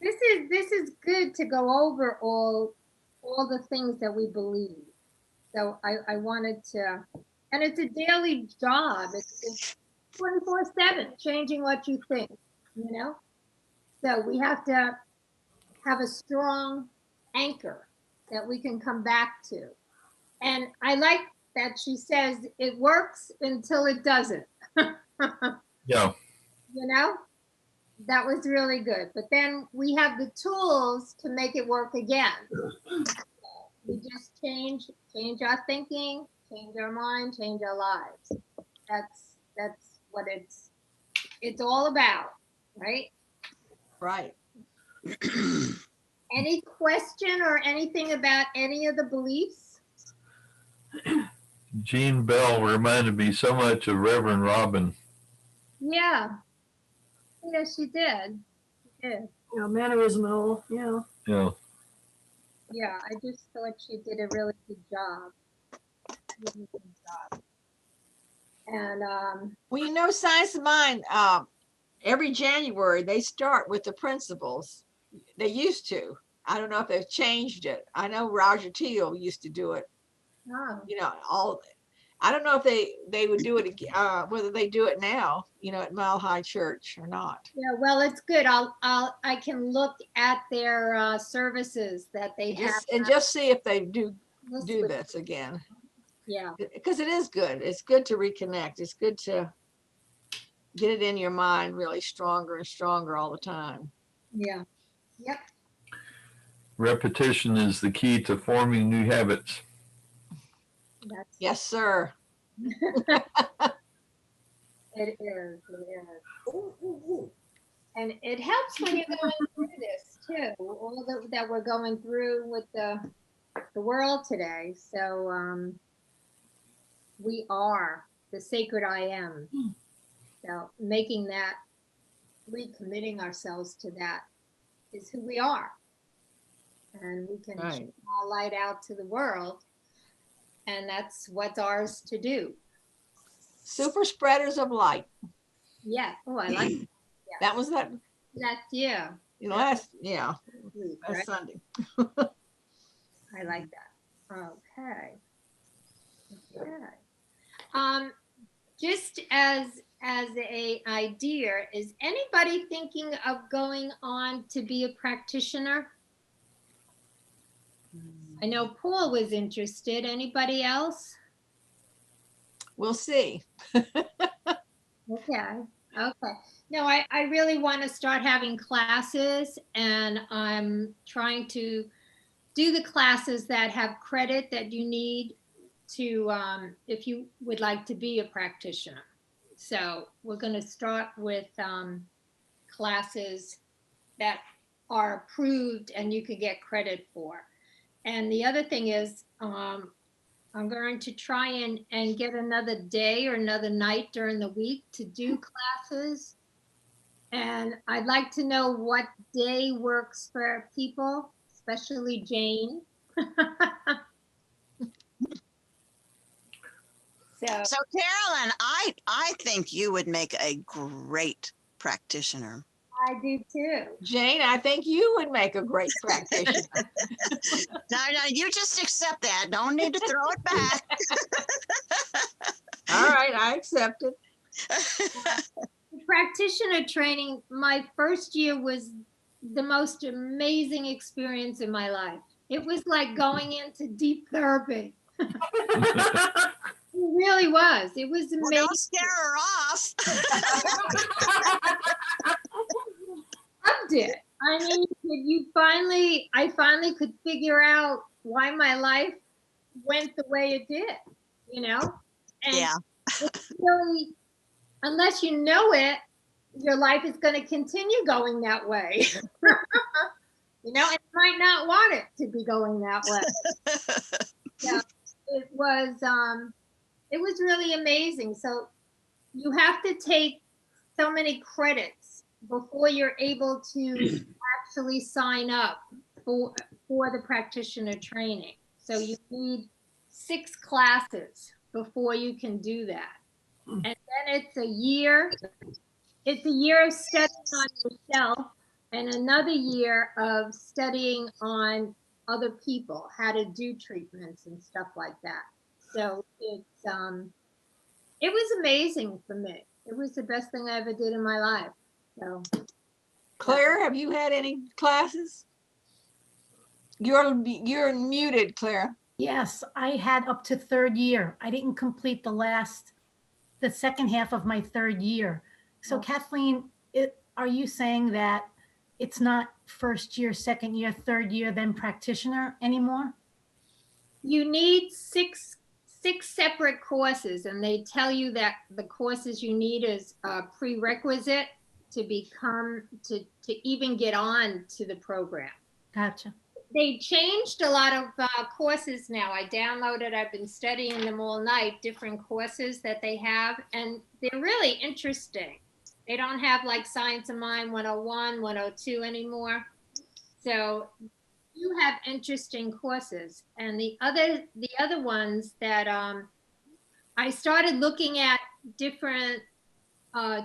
This is good to go over all the things that we believe. So I wanted to, and it's a daily job. It's 24/7 changing what you think, you know? So we have to have a strong anchor that we can come back to. And I like that she says it works until it doesn't. Yeah. You know, that was really good. But then we have the tools to make it work again. We just change our thinking, change our mind, change our lives. That's what it's all about, right? Right. Any question or anything about any of the beliefs? Jean Bell reminded me so much of Reverend Robin. Yeah. Yeah, she did. She did. You know, mannerism and all, yeah. Yeah. Yeah, I just thought she did a really good job. Really good job. And Well, you know, Science of Mind, every January they start with the principles. They used to. I don't know if they've changed it. I know Roger Teal used to do it. oh, You know, I don't know if they would do it again, whether they do it now, you know, at Mile High Church or not. yeah, well, it's good. I can look at their services that they have. And just see if they do week. this again. Yeah. Because it is good. It's good to reconnect. It's good to get it in your mind really stronger and stronger all the time. Yeah. Yep. Repetition is the key to forming new habits. Yes, sir. It is. And it helps when you're going through this too. All that we're going through with the world today. So we are the sacred I am. So making that, recommitting ourselves to that is who we are. And we can shine our light out to the world. And that's what's ours to do. Super spreaders of light. Yeah. Oh, I like that. Yeah. That was that. That's, yeah. You know, last right? Sunday. I like that. Okay. Just as a idea, is anybody thinking of going on to be a practitioner? I know Paul was interested. Anybody else? We'll see. Okay. No, I really want to start having classes, and I'm trying to do the classes that have credit that you need to, if you would like to be a practitioner. So we're going to start with classes that are approved and you can get credit for. And the other thing is, I'm going to try and get another day or another night during the week to do classes. And I'd like to know what day works for people, especially Jane. So Carolyn, I think you would make a great practitioner. I do too. Jane, I think you would make a great practitioner. No, you just accept that. Don't need to throw it back. All right, I accept it. Practitioner training, my first year was the most amazing experience in my life. It was like going into deep therapy. It really was. It was amazing. Well, don't scare her off. Loved it. I mean, I finally could figure out why my life went the way it did, you know? And yeah. It's really, unless you know it, your life is going to continue going that way. You know, and you might not want it to be going that way. Yeah, it was really amazing. So you have to take so many credits before you're able to actually sign up for the practitioner training. So you need 6 classes before you can do that. And then it's a year. It's a year of studying on yourself and another year of studying on other people, how to do treatments and stuff like that. So it was amazing for me. It was the best thing I ever did in my life. So, Claire, have you had any classes? You're muted, Claire. Yes, I had up to third year. I didn't complete the second half of my third year. So Kathleen, are you saying that it's not first year, second year, third year, then practitioner anymore? you need six separate courses, and they tell you that the courses you need is a prerequisite to become to even get on to the program. Gotcha. They changed a lot of courses now. I downloaded, I've been studying them all night, different courses that they have, and they're really interesting. They don't have like Science of Mind 101, 102 anymore. So you have interesting courses. And the other ones that I started looking at different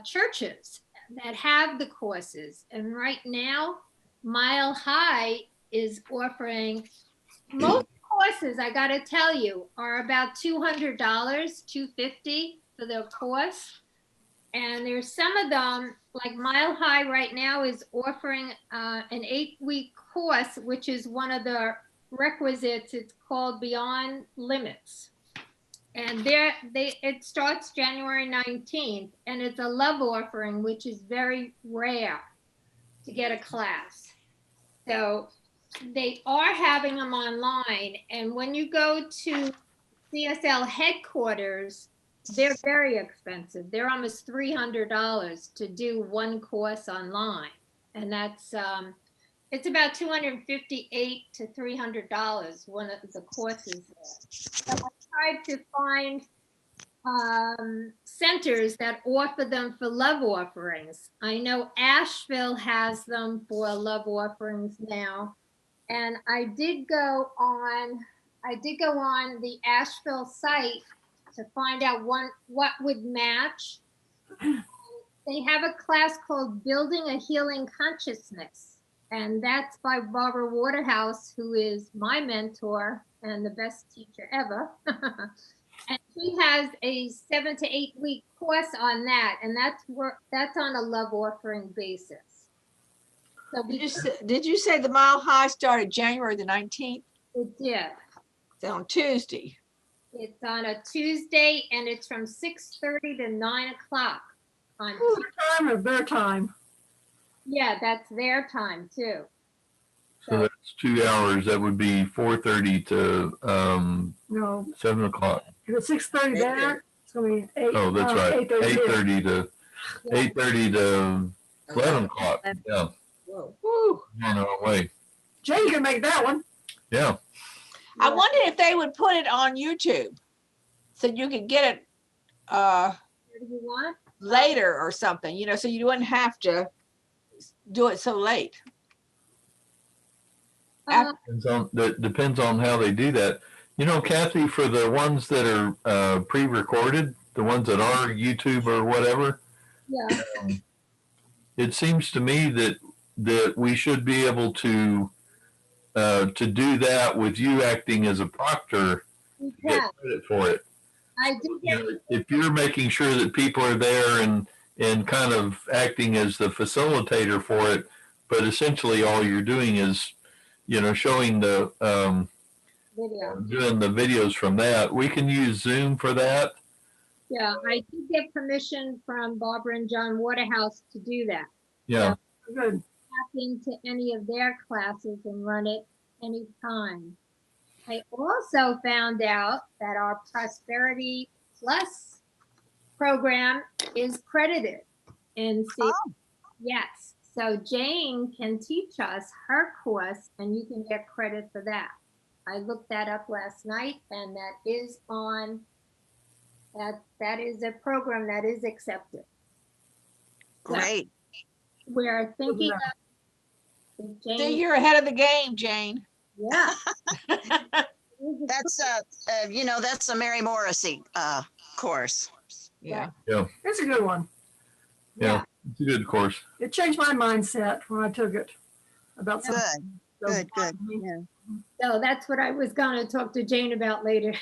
churches that have the courses. And right now, Mile High is offering most courses, I got to tell you, are about $200, $250 for the course. And there's some of them, like Mile High right now is offering an 8-week course, which is one of the requisites. It's called Beyond Limits. And it starts January 19th, and it's a love offering, which is very rare to get a class. So they are having them online. And when you go to CSL headquarters, they're very expensive. They're almost $300 to do one course online. And that's, it's about $258 to $300, one of the courses there. So I tried to find centers that offer them for love offerings. I know Asheville has them for love offerings now. And I did go on the Asheville site to find out what would match. They have a class called Building a Healing Consciousness. And that's by Barbara Waterhouse, who is my mentor and the best teacher ever. And she has a 7 to 8 week course on that. And that's on a love offering basis. So Did you say the Mile High started January the 19th? It did. It's on Tuesday. It's on a Tuesday, and it's from 6:30 to 9 o'clock. On time or their time? Yeah, that's their time too. So that's 2 hours. That would be 4:30 to No, 7 o'clock. if it's 6:30 there, it's gonna be 8. Oh, that's right. 8:30 to 8:30 to 11 o'clock. Yeah. Woo. On our way. Jane can make that one. Yeah. I wondered if they would put it on YouTube so you could get it you want? later or something, so you wouldn't have to do it so late. That depends on how they do that. Kathy, for the ones that are pre-recorded, the ones that are YouTube or whatever, yeah. It seems to me that we should be able to do that with you acting as a proctor, get credit for it. I do get if you're making sure that people are there and kind of acting as the facilitator for it, but essentially all you're doing is, showing the video. Doing the videos from that. We can use Zoom for that. Yeah, I did get permission from Barbara and John Waterhouse to do that. Yeah. So good. Tap into any of their classes and run it anytime. I also found out that our Prosperity Plus program is credited in Yes. So Jane can teach us her course and you can get credit for that. I looked that up last night and that is on, that is a program that is accepted. Great. we're thinking enough. of if See, Jane, you're ahead of the game, Jane. yeah. That's that's a Mary Morrissey course. Yeah. Yeah, It's a good one. yeah, it's a good course. It changed my mindset when I took it about Good, something. so good, good. bothered me. Yeah. So that's what I was going to talk to Jane about later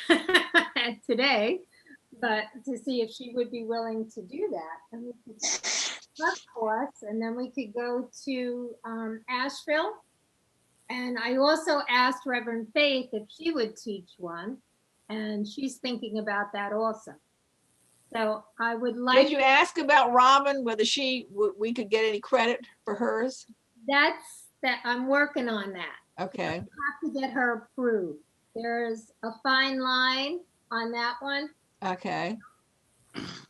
today, but to see if she would be willing to do that. And we could prep course, and then we could go to Asheville. And I also asked Reverend Faith if she would teach one, and she's thinking about that also. So I would like. Did you ask about Robin, whether we could get any credit for hers? That I'm working on that. Okay. I have to get her approved. There's a fine line on that one. Okay.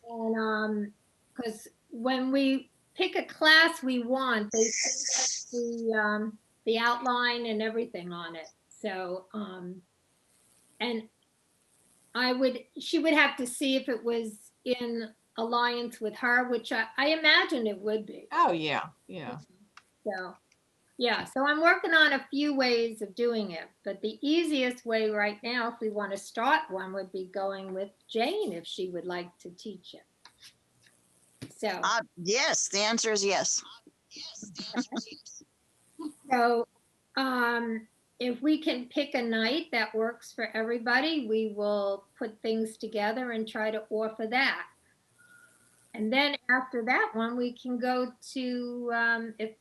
And because when we pick a class we want, they send us the outline and everything on it. So and she would have to see if it was in alliance with her, which I imagine it would be. Oh yeah, yeah. So yeah, so I'm working on a few ways of doing it, but the easiest way right now, if we want to start one, would be going with Jane if she would like to teach it. So Yes, the answer is yes. so if we can pick a night that works for everybody, we will put things together and try to offer that. And then after that one, we can go to if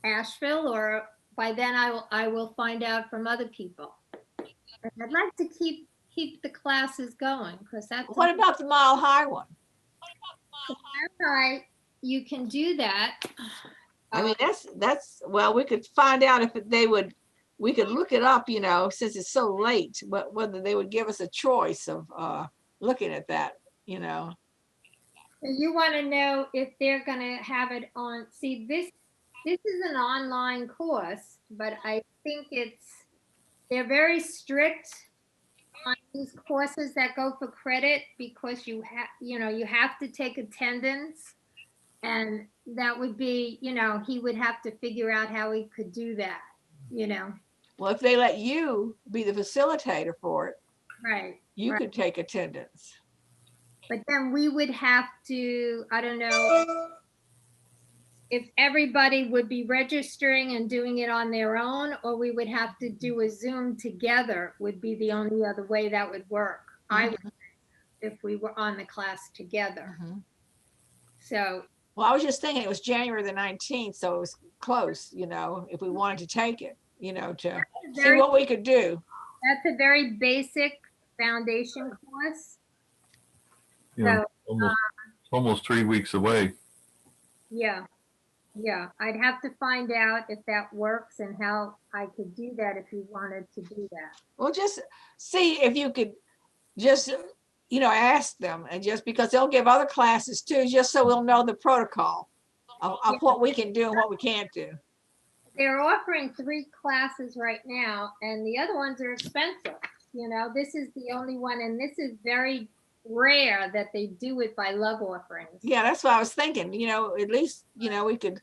Asheville, or by then I will find out from other people. And I'd like to keep the classes going, because that's. What about the Mile High one? The Mile High, you can do that. I mean, that's well, we could find out if we could look it up, since it's so late, whether they would give us a choice of looking at that, You want to know if they're going to have it on. See, this is an online course, but I think they're very strict on these courses that go for credit, because you have to take attendance, and that would be, he would have to figure out how he could do that, Well, if they let you be the facilitator for it, Right. you right. could take attendance. But then we would have to, I don't know, if everybody would be registering and doing it on their own, or we would have to do a Zoom together, would be the only other way that would work. I would think, if we were on the class together. So. Well, I was just thinking it was January the 19th, so it was close, if we wanted to take it, to see what we could do. That's a very basic foundation course. Yeah, So, almost 3 weeks away. Yeah, I'd have to find out if that works and how I could do that if you wanted to do that. Well, just see if you could just, ask them, and just because they'll give other classes too, just so we'll know the protocol of what we can do and what we can't do. They're offering 3 classes right now, and the other ones are expensive. This is the only one, and this is very rare that they do it by love offerings. Yeah, that's what I was thinking. At least, we could,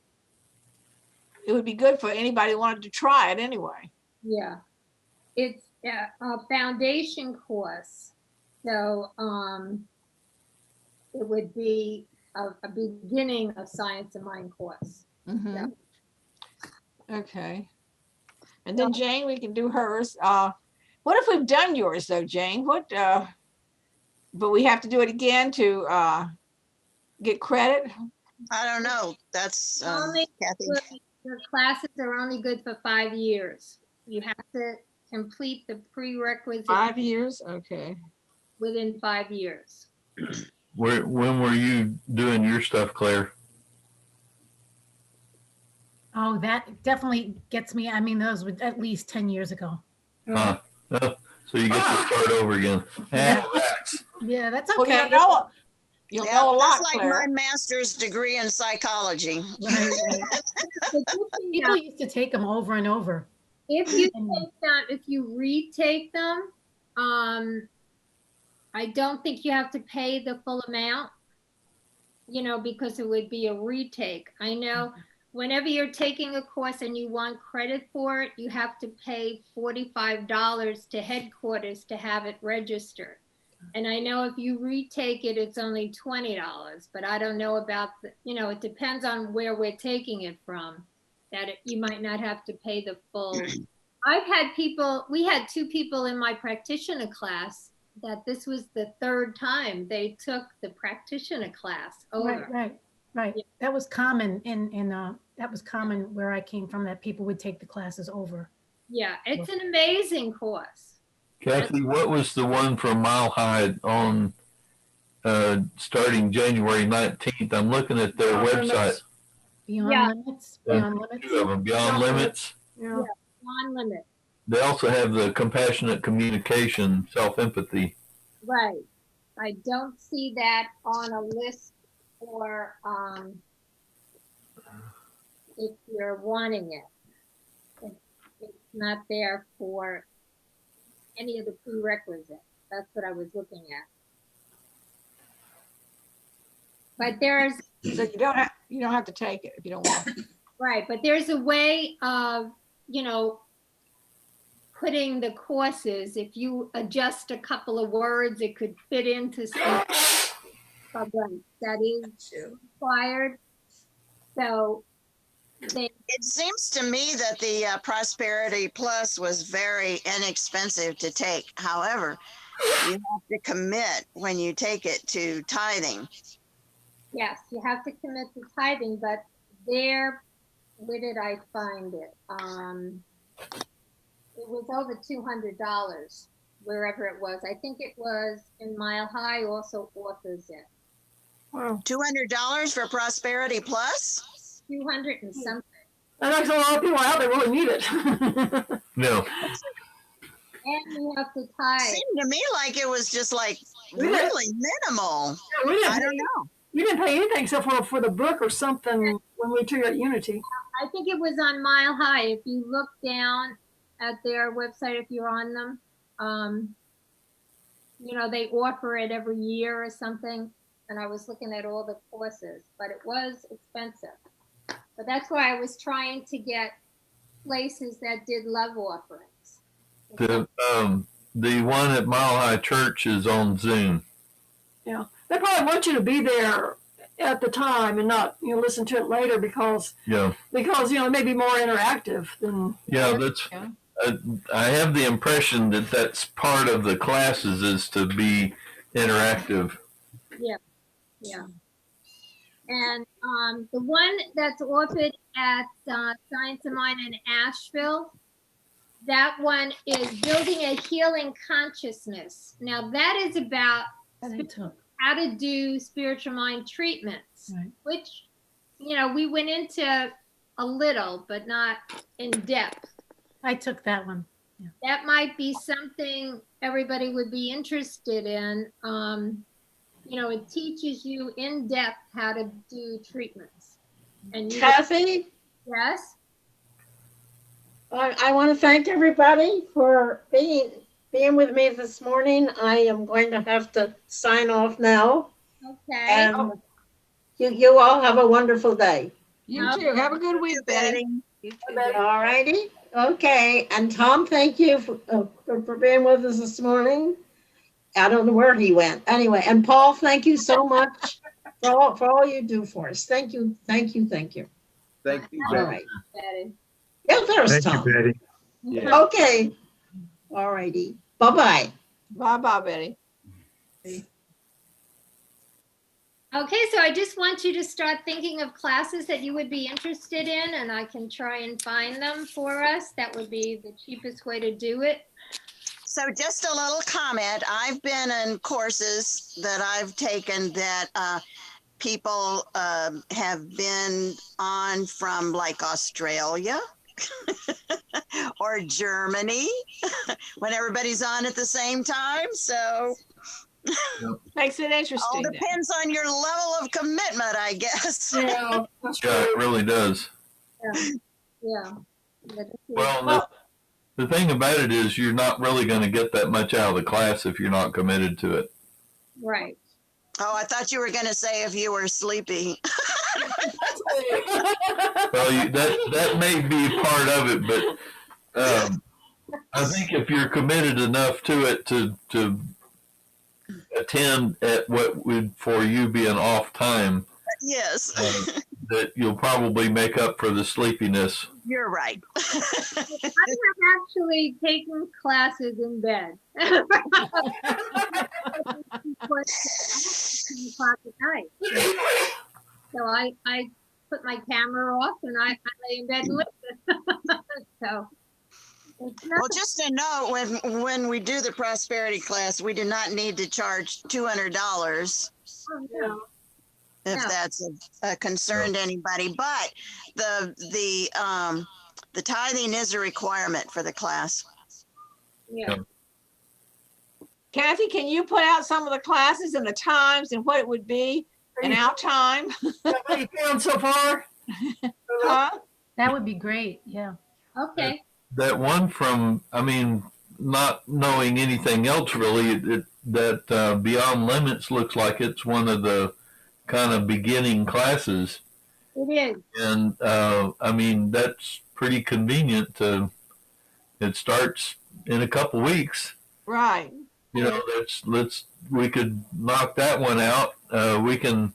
it would be good for anybody who wanted to try it anyway. Yeah, it's a foundation course. So it would be a beginning of Science of Mind course. Mm-hmm. So. Okay. And then Jane, we can do hers. What if we've done yours though, Jane? But we have to do it again to get credit? I don't know. That's Kathy. Your classes are only good for 5 years. You have to complete the prerequisite. 5 years? Okay. Within 5 years. When were you doing your stuff, Claire? Oh, that definitely gets me. I mean, those were at least 10 years ago. So you get to start over again. Yeah, that's okay. okay. You'll know a lot, that's like Claire. my master's degree in psychology. People used to take them over and over. If you take them, if you retake them, I don't think you have to pay the full amount. because it would be a retake. I know whenever you're taking a course and you want credit for it, you have to pay $45 to headquarters to have it registered. And I know if you retake it, it's only $20, but I don't know about it depends on where we're taking it from, you might not have to pay the full. We had 2 people in my practitioner class that this was the 3rd time they took the practitioner class over. Right. Yeah. That was common that was common where I came from, that people would take the classes over. Yeah, it's an amazing course. Kathy, what was the one from Mile High on starting January 19th? I'm looking at their website. Beyond Limits. Beyond Limits. 2 of them, Beyond Limits. Yeah, Beyond Limits. They also have the compassionate communication, self-empathy. Right. I don't see that on a list for if you're wanting it. It's not there for any of the prerequisites. That's what I was looking at. But there's So you don't have to take it if you don't want to. right, but there's a way of, putting the courses. If you adjust a couple of words, it could fit into some program that is required. So It seems to me that the Prosperity Plus was very inexpensive to take. However, you have to commit when you take it to tithing. yes, you have to commit to tithing, but where did I find it? It was over $200 wherever it was. I think it was in Mile High also offers it. Wow. $200 for Prosperity Plus? 200 and something. That makes a lot of people out there really need it. No. And you have to tithe. Seemed to me like it was just like We didn't- really minimal. I don't know. We didn't pay anything except for the book or something when we took at Unity. I think it was on Mile High. If you look down at their website, if you're on them, they offer it every year or something. And I was looking at all the courses, but it was expensive. But that's why I was trying to get places that did love offerings. The one at Mile High Church is on Zoom. Yeah, they probably want you to be there at the time and not listen to it later because it may be more interactive than. Yeah, that's. I have the impression that that's part of the classes is to be interactive. Yeah. And the one that's offered at Science of Mind in Asheville, that one is building a healing consciousness. Now that is about how to do spiritual mind treatments, which, we went into a little, but not in depth. I took that one. Yeah. That might be something everybody would be interested in. It teaches you in depth how to do treatments. And Kathy? Yes? I want to thank everybody for being with me this morning. I am going to have to sign off now. Okay. And you all have a wonderful day. You too. Have a good week, Betty. All righty. Okay. And Tom, thank you for being with us this morning. I don't know where he went. Anyway, and Paul, thank you so much for all you do for us. Thank you. Thank you, All Betty. right. Yeah, there's Tom. Betty. Yeah. Okay. All righty. Bye-bye. Bye-bye, Betty. Okay, so I just want you to start thinking of classes that you would be interested in, and I can try and find them for us. That would be the cheapest way to do it. So just a little comment. I've been in courses that I've taken that people have been on from like Australia or Germany when everybody's on at the same time. So makes it interesting. all depends on your level of commitment, I guess. Yeah, it really does. Yeah. Well, the thing about it is you're not really going to get that much out of the class if you're not committed to it. Right. Oh, I thought you were going to say if you were sleepy. Well, that may be part of it, but I think if you're committed enough to it to attend at what would for you be an off time, Yes. that you'll probably make up for the sleepiness. You're right. I have actually taken classes in bed. So I put my camera off and I lay in bed and listen. So. Well, just a note, when we do the prosperity class, we do not need to charge $200 if that's a concern to anybody. But the tithing is a requirement for the class. Yeah. Kathy, can you put out some of the classes and the times and what it would be and our time? What you found so far? Huh? That would be great. Yeah. Okay. That one from, I mean, not knowing anything else really, that Beyond Limits looks like it's one of the kind of beginning classes. It is. And I mean, that's pretty convenient it starts in a couple weeks. Right. You know, we could knock that one out. We can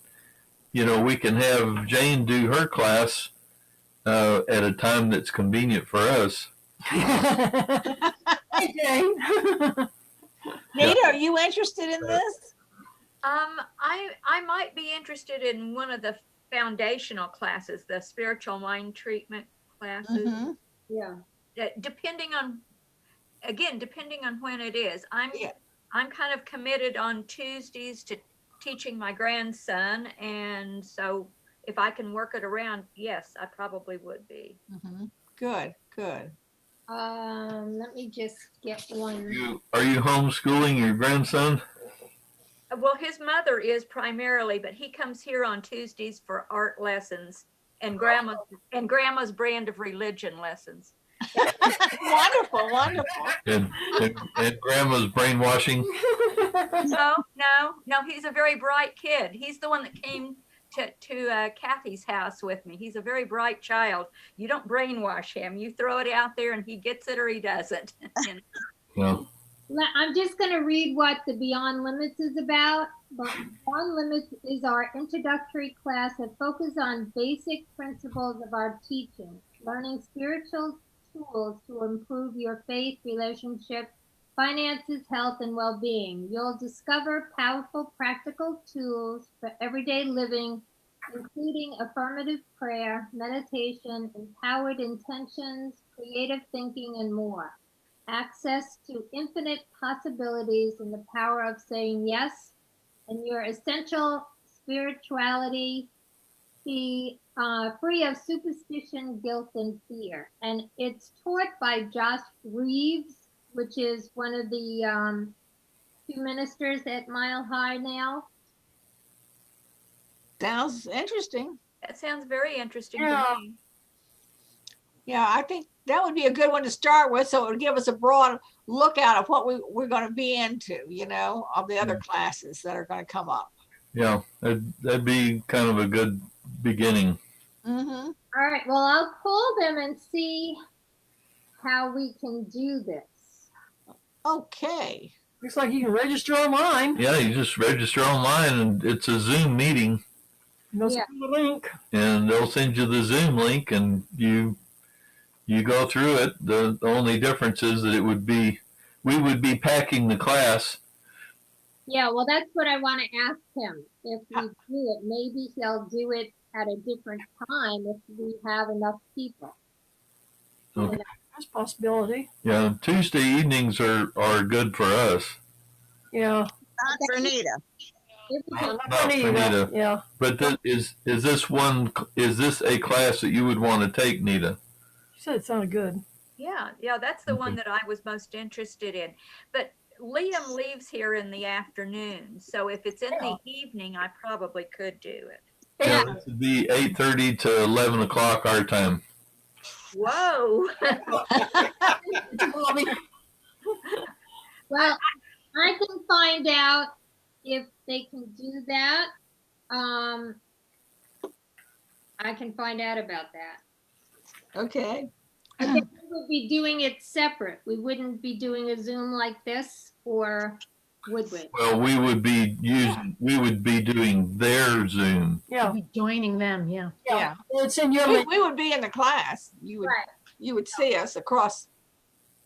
have Jane do her class at a time that's convenient for us. Hey, Jane. Nita, are you interested in this? I might be interested in one of the foundational classes, the spiritual mind treatment classes. Mm-hmm. Yeah. Depending on when it is. I'm kind of committed on Tuesdays to teaching my grandson, and so if I can work it around, yes, I probably would be. Mm-hmm. Good. Let me just get one. Are you homeschooling your grandson? Well, his mother is primarily, but he comes here on Tuesdays for art lessons and grandma's brand of religion lessons. Wonderful. And grandma's brainwashing? No, he's a very bright kid. He's the one that came to Kathy's house with me. He's a very bright child. You don't brainwash him. You throw it out there and he gets it or he doesn't. Yeah. I'm just going to read what the Beyond Limits is about. But Beyond Limits is our introductory class that focuses on basic principles of our teaching, learning spiritual tools to improve your faith, relationship, finances, health, and well-being. You'll discover powerful practical tools for everyday living, including affirmative prayer, meditation, empowered intentions, creative thinking, and more. Access to infinite possibilities and the power of saying yes, and your essential spirituality, be free of superstition, guilt, and fear. And it's taught by Josh Reeves, which is one of the two ministers at Mile High now. Sounds interesting. That sounds very interesting to me. Yeah, I think that would be a good one to start with, so it would give us a broad lookout of what we're going to be into, of the other classes that are going to come up. Yeah, that'd be kind of a good beginning. Mm-hmm. All right, well, I'll call them and see how we can do this. Okay. Looks like you can register online. Yeah, you just register online and it's a Zoom meeting. They'll send you the link. And they'll send you the Zoom link and you go through it. The only difference is that we would be packing the class. Yeah, well, that's what I want to ask him. If we do it, maybe he'll do it at a different time if we have enough people. Okay. That's a possibility. Yeah, Tuesday evenings are good for us. Yeah. Not for Nita. Not for Nita. Yeah. But is this a class that you would want to take, Nita? She said it sounded good. Yeah, that's the one that I was most interested in. But Liam leaves here in the afternoon, so if it's in the evening, I probably could do it. Yeah, this would be 8:30 to 11 o'clock our time. Whoa. Well, I can find out if they can do that. I can find out about that. Okay. I think we would be doing it separate. We wouldn't be doing a Zoom like this, or would we? Well, we would be doing their Zoom. Yeah. Be joining them, yeah. Yeah. It's in your We, link. we would be in the class. Right. You would see us across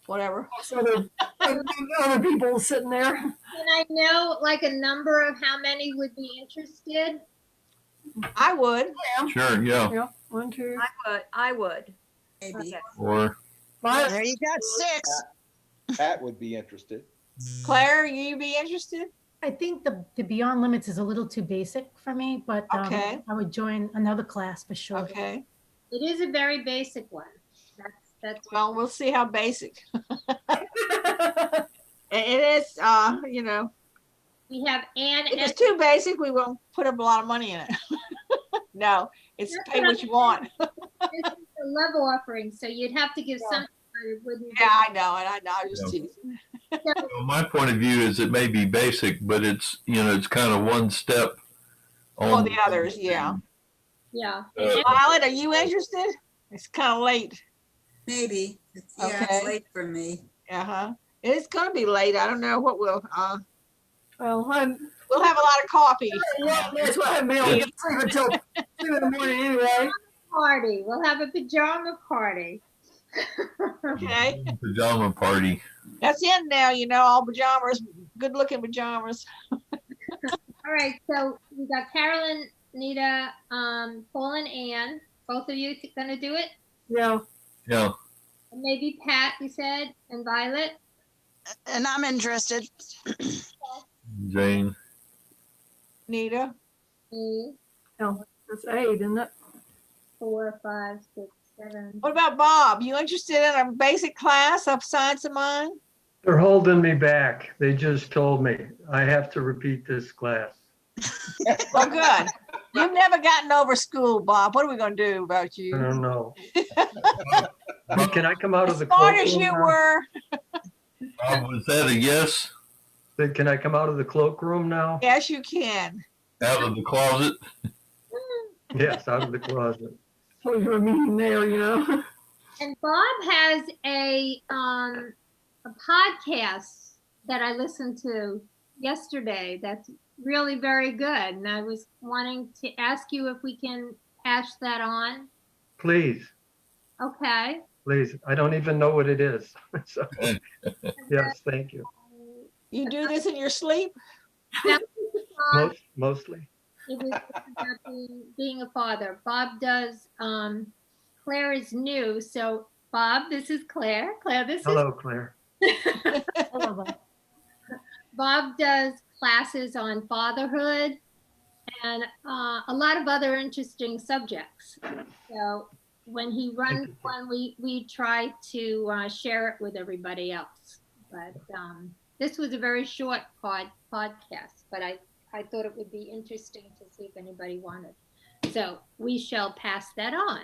whatever. So there are other people sitting there. Can I know like a number of how many would be interested? I would. Sure, yeah. Yeah. 1, 2. I would. Maybe. Yes. Or There you got 6. Pat would be interested. Claire, you be interested? I think the Beyond Limits is a little too basic for me, but Okay. I would join another class for sure. Okay. It is a very basic one. That's Well, we'll see how basic. It is, you know, we have Ann if it's and too basic, we won't put up a lot of money in it. No, it's pay what you want. this is a love offering, so you'd have to give something. Or it wouldn't Yeah, I know, and I know, I was teasing. well, my point of view is it may be basic, but it's it's kind of one step For the others, yeah. Yeah. Violet, are you interested? It's kind of late. Maybe. Yeah, Okay. it's late for me. Uh-huh. It's gonna be late. I don't know what we'll Well, we'll have a lot of coffee. that's why I'm able to get sleep until 2 in the morning anyway. Party. We'll have a pajama party. Okay. Pajama party. That's in now, all pajamas, good looking pajamas. All right, so we got Carolyn, Nita, Paul and Ann. Both of you gonna do it? Yeah. Yeah. And maybe Pat, you said, and Violet? And I'm interested. Jane. Nita. Me, No, that's 8, isn't it? 4, 5, 6, 7. What about Bob? You interested in a basic class of Science of Mind? They're holding me back. They just told me I have to repeat this class. Well, good. You've never gotten over school, Bob. What are we gonna do about you? I don't know. Can I come out of the Smart as cloakroom you now? were. Was that a yes? Can I come out of the cloakroom now? Yes, you can. Out of the closet? Yes, out of the closet. So we were meeting there, And Bob has a podcast that I listened to yesterday that's really very good. And I was wanting to ask you if we can pass that on. Please, Okay. please. I don't even know what it is. So, yes, thank you. You do this in your sleep? Mostly. It was about being a father. Bob does, Claire is new. So Bob, this is Claire. Claire, this Hello, Claire. Hello, Bob. Bob does classes on fatherhood and a lot of other interesting subjects. So when he runs one, we try to share it with everybody else. But this was a very short podcast, but I thought it would be interesting to see if anybody wanted. So we shall pass that on.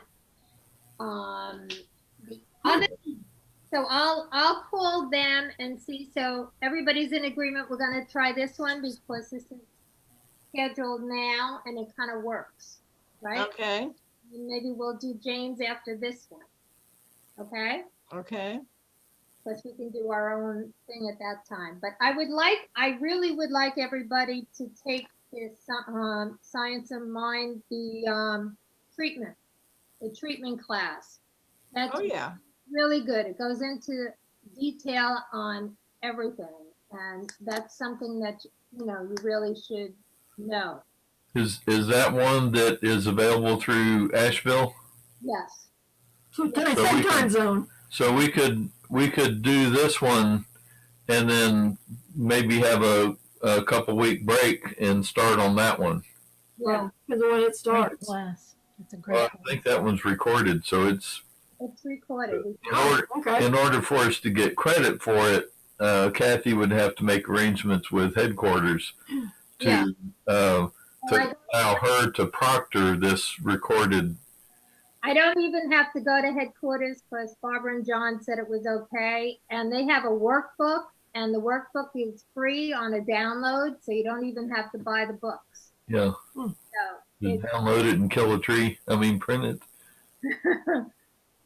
The other, so I'll call them and see. So everybody's in agreement. We're going to try this one because this is scheduled now and it kind of works, right? Okay. And maybe we'll do James after this one. Okay? Okay. Because we can do our own thing at that time. But I really would like everybody to take this Science of Mind, the treatment class. That's really good. It goes into detail on everything. And that's something that, you really should know. Is that one that is available through Asheville? Yes. So same time zone. So we could do this one and then maybe have a couple week break and start on that one. Yeah, because when it starts. Class. It's a great Well, I think that one's recorded, so it's recorded. in order for us to get credit for it, Kathy would have to make arrangements with headquarters to allow her to proctor this recorded. I don't even have to go to headquarters because Barbara and John said it was okay. And they have a workbook And the workbook is free on a download, so you don't even have to buy the books. Yeah. So Just download it and kill a tree. I mean, print it.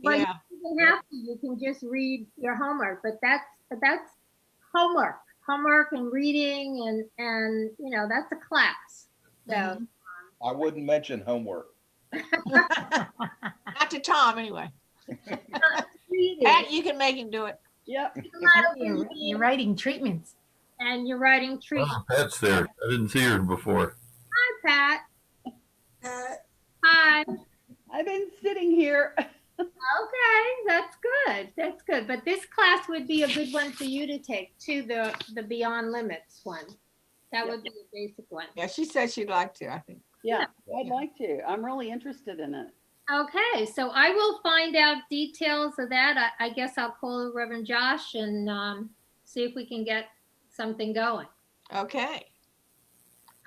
Well, Yeah. you don't have to. You can just read your homework, but that's homework, and reading, and that's a class. So I wouldn't mention homework. Not to Tom, anyway. reading. Pat, you can make him do it. Yep. You're writing treatments. And you're writing treatment. Oh, Pat's there. I didn't see her before. Hi, Pat. Hi. I've been sitting here. Okay, that's good. That's good. But this class would be a good one for you to take too, the Beyond Limits one. That would be a basic one. Yeah, she said she'd like to, I think. Yeah, I'd like to. I'm really interested in it. Okay, so I will find out details of that. I guess I'll call Reverend Josh and see if we can get something going. Okay.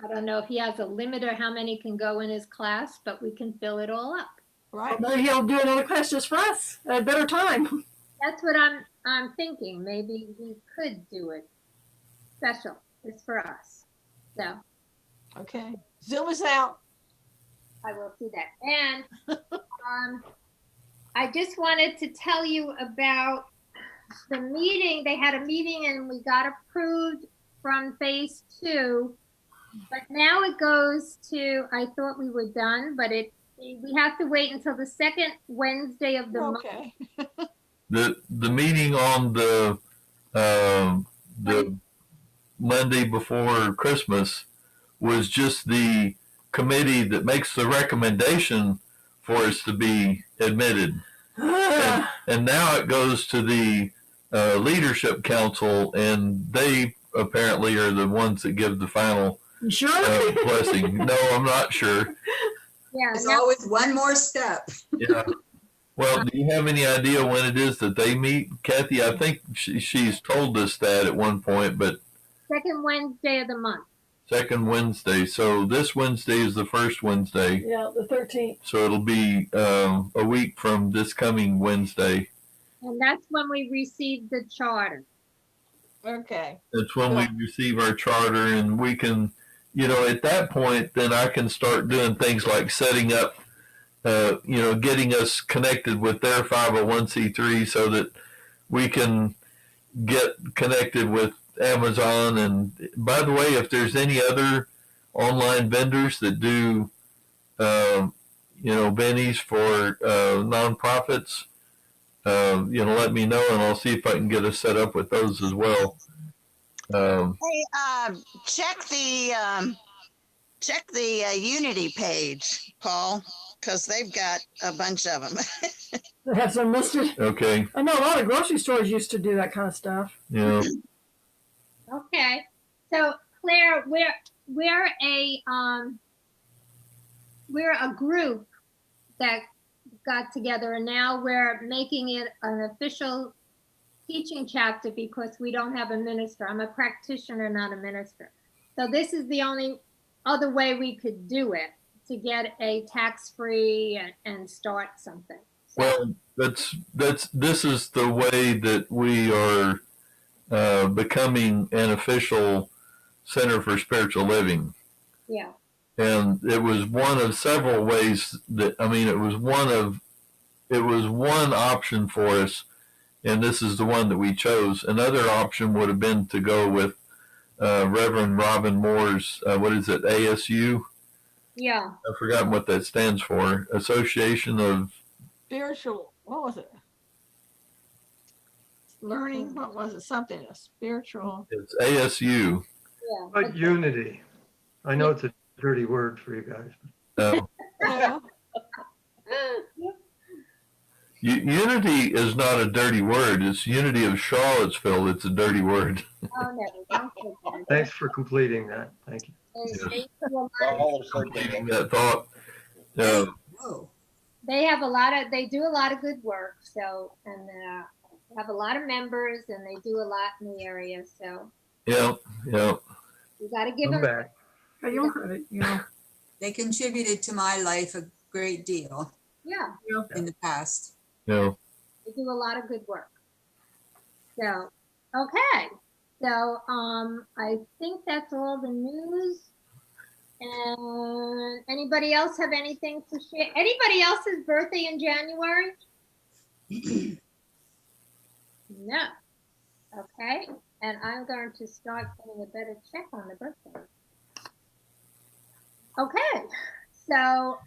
I don't know if he has a limit or how many can go in his class, but we can fill it all up. Right. Maybe he'll do another class just for us at a better time. That's what I'm thinking. Maybe we could do it special. It's for us. So Okay. Zoom us out. I will do that. And I just wanted to tell you about the meeting. They had a meeting and we got approved from phase 2. But now it goes to, I thought we were done, but we have to wait until the second Wednesday of the month. Okay. The meeting on the Monday before Christmas was just the committee that makes the recommendation for us to be admitted. And now it goes to the leadership council, and they apparently are the ones that give the final blessing. No, I'm not sure. Yeah, There's always one more step. Yeah. Well, do you have any idea when it is that they meet, Kathy? I think she's told us that at one point, but second Wednesday of the month. second Wednesday. So this Wednesday is the first Wednesday. Yeah, the 13th. So it'll be a week from this coming Wednesday. And that's when we receive the charter. Okay. That's when we receive our charter, and we can, at that point, then I can start doing things like setting up, getting us connected with their 501c3 so that we can get connected with Amazon. And by the way, if there's any other online vendors that do, bennies for nonprofits, let me know, and I'll see if I can get us set up with those as well. Hey, check the Unity page, Paul, because they've got a bunch of them. They have some listed. Okay. I know a lot of grocery stores used to do that kind of stuff. Yeah. Okay. So Claire, we're a group that got together, and now we're making it an official teaching chapter because we don't have a minister. I'm a practitioner, not a minister. So this is the only other way we could do it, to get a tax-free and start something. Well, this is the way that we are becoming an official Center for Spiritual Living. Yeah. And it was one of several ways that, it was one option for us, and this is the one that we chose. Another option would have been to go with Reverend Robin Moore's, ASU? Yeah. I've forgotten what that stands for. Association of Spiritual, what was it? Learning, what was it? Something, a spiritual. It's ASU. Yeah. But unity. I know it's a dirty word for you guys. Yeah. Unity is not a dirty word. It's Unity of Charlottesville. It's a dirty word. Oh, no, don't say that. Thanks for completing that. Thank you. Completing that thought. They do a lot of good work. So, and have a lot of members, and they do a lot in the area. So. Yeah. You got to give them back. They contributed to my life a great deal. Yeah. In the past. Yeah. They do a lot of good work. So, okay. So I think that's all the news. And anybody else have anything to share? Anybody else's birthday in January? No. Okay. And I'm going to start getting a better check on the birthday. Okay. So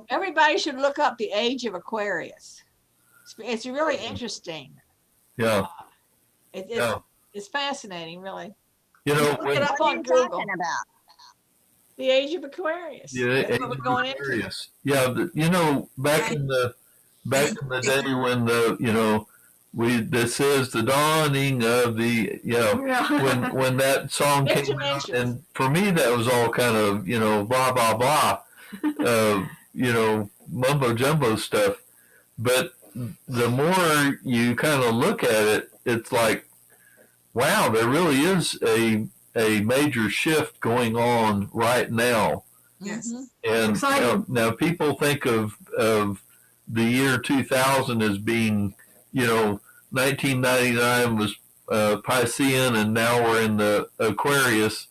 everybody should look up the age of Aquarius. It's really interesting. Yeah. It's fascinating, really. You know, Look it up What are on you Google. talking about? The age of Aquarius. Yeah, That's what we're going into. Aquarius. Yeah, you know, back in the day when this is the dawning of the when that song came out, and for me that was all kind of blah blah blah, mumbo jumbo stuff. But the more you kind of look at it, it's like, wow, there really is a major shift going on right now. Yes. And now people think of the year 2000 as being, 1999 was Piscean, and now we're in the Aquarius,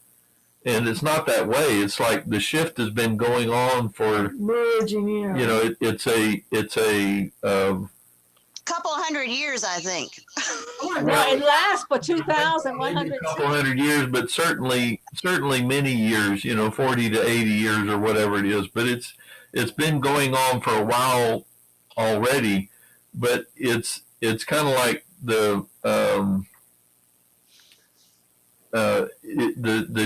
and it's not that way. It's like the shift has been going on for merging. Yeah. It's a Couple hundred years, I think. No, it lasts for 2,100. a couple hundred years, but certainly many years, 40 to 80 years or whatever it is. But it's been going on for a while already. But it's kind of like the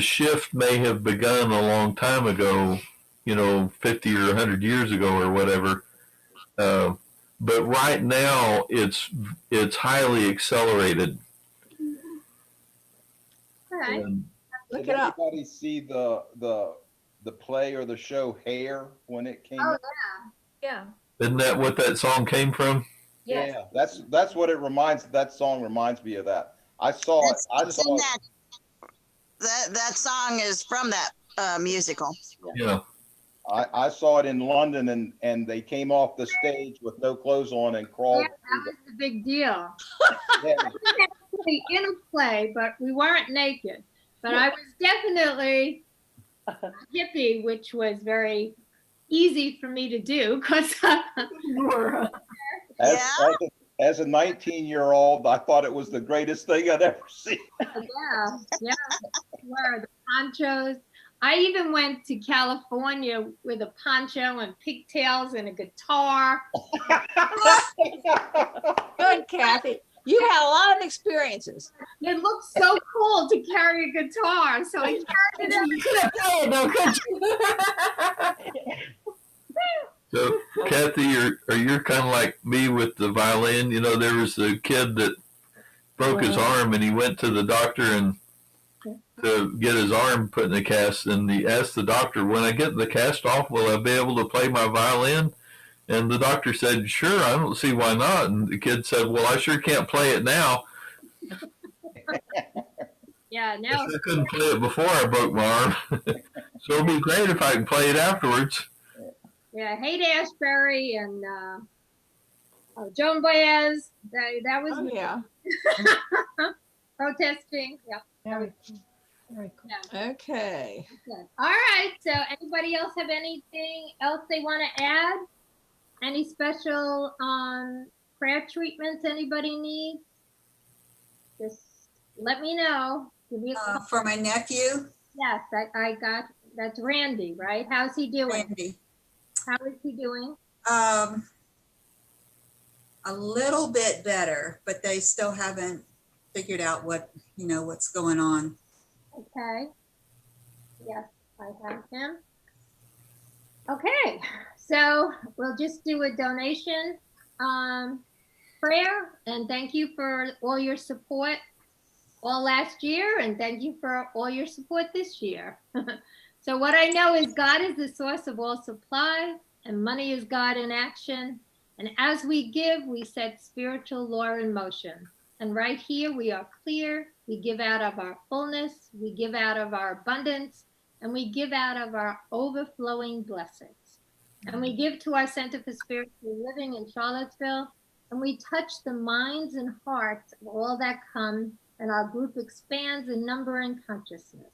shift may have begun a long time ago, 50 or 100 years ago or whatever. But right now it's highly accelerated. Okay. Look Did it up. anybody see the play or the show Hair when it came out? Yeah. Isn't that what that song came from? Yes. Yeah, that's what it reminds. That song reminds me of that. I saw it. I It's saw in it. that song is from that musical. Yeah. I saw it in London, and they came off the stage with no clothes on and crawled. Yeah, that was the big deal. Yeah. I wasn't actually in a play, but we weren't naked. But I was definitely a hippie, which was very easy for me to do because As a 19-year-old, I thought it was the greatest thing I'd ever seen. yeah, were the ponchos. I even went to California with a poncho and pigtails and a guitar. Good, Kathy. You had a lot of experiences. It looked so cool to carry a guitar, so I carried it. You could have played though, couldn't you? So, Kathy, are you kind of like me with the violin? There was a kid that broke his arm, and he went to the doctor and to get his arm put in a cast, and he asked the doctor, when I get the cast off, will I be able to play my violin? And the doctor said, sure, I don't see why not. And the kid said, well, I sure can't play it now. Yeah, now I couldn't play it before I broke my arm. So it'll be great if I can play it afterwards. yeah, Haight Ashbury and Joan Baez. That was protesting. Yeah. Very cool. Very cool. Yeah. Okay. Good. All right. So anybody else have anything else they want to add? Any special prayer treatments anybody needs? Just let me know. Give me a call. For my nephew, Yes, I got, that's Randy, right? How's he doing? Randy. How is he doing? A little bit better, but they still haven't figured out what's going on. Okay. Yes, I have him. Okay, so we'll just do a donation prayer, and thank you for all your support all last year, and thank you for all your support this year. So what I know is God is the source of all supply, and money is God in action. And as we give, we set spiritual law in motion. And right here, we are clear. We give out of our fullness, we give out of our abundance, and we give out of our overflowing blessings. And we give to our Center for Spiritual Living in Charlottesville, and we touch the minds and hearts of all that come, and our group expands in number and consciousness.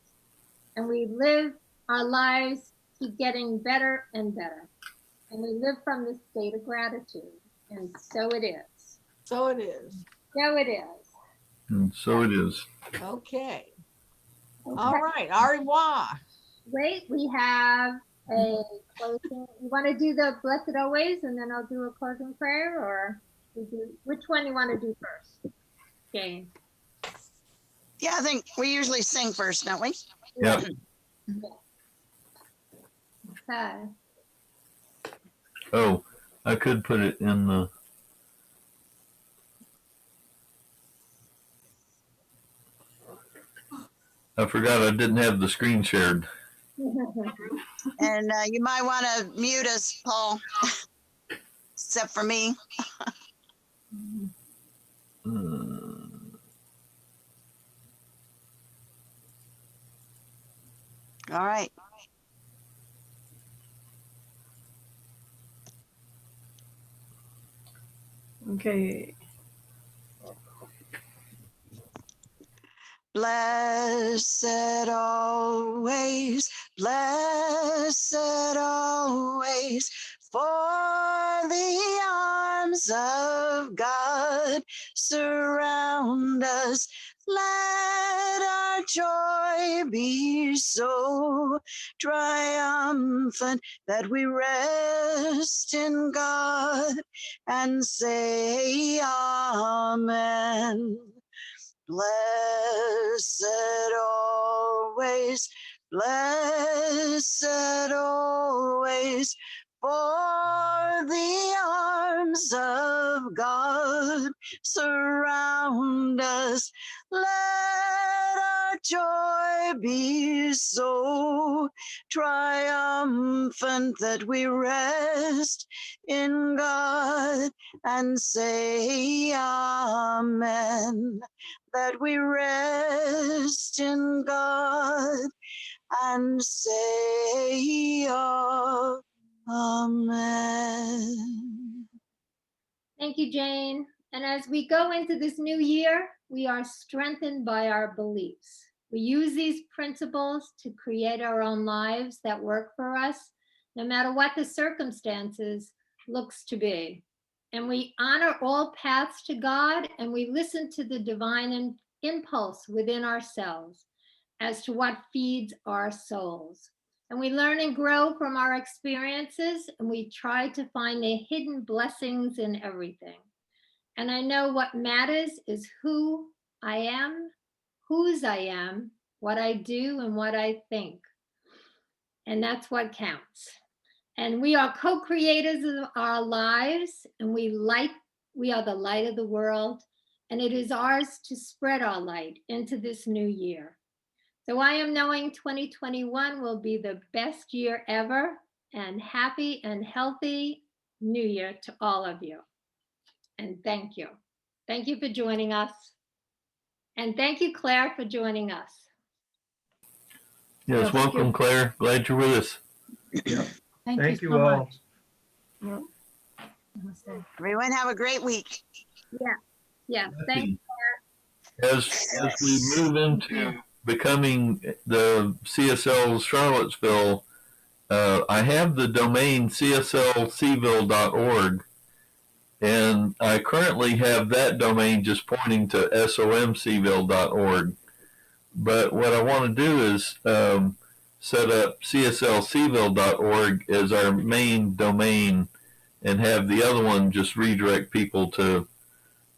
And we live our lives, keep getting better and better. And we live from this state of gratitude. And so it is. So it is. So it is. And so it is. Okay. All right. Au revoir. Wait, we have a closing. You want to do the blessed always, and then I'll do a closing prayer, or which one you want to do first? Jane. Yeah, I think we usually sing first, don't we? Yeah. Okay. Oh, I could put it in the. I forgot I didn't have the screen shared. And you might want to mute us, Paul, except for me. All right. Okay. Blessed always, blessed always, for the arms of God surround us. Let our joy be so triumphant that we rest in God and say amen. Blessed always, blessed always, for the arms of God surround us. Let our joy be so triumphant that we rest in God and say amen. That we rest in God and say amen. Thank you, Jane. And as we go into this new year, we are strengthened by our beliefs. We use these principles to create our own lives that work for us, no matter what the circumstances looks to be. And we honor all paths to God, and we listen to the divine impulse within ourselves as to what feeds our souls. And we learn and grow from our experiences, and we try to find the hidden blessings in everything. And I know what matters is who I am, whose I am, what I do, and what I think. And that's what counts. And we are co-creators of our lives, and we are the light of the world, and it is ours to spread our light into this new year. So I am knowing 2021 will be the best year ever, and happy and healthy new year to all of you. And thank you. Thank you for joining us. And thank you, Claire, for joining us. Yes, welcome, Claire. Glad you're with us. Thank you all. Everyone have a great week. Yeah. Thank you, Claire. As we move into becoming the CSL Charlottesville, I have the domain cslcville.org, and I currently have that domain just pointing to somcville.org. But what I want to do is set up cslcville.org as our main domain and have the other one just redirect people to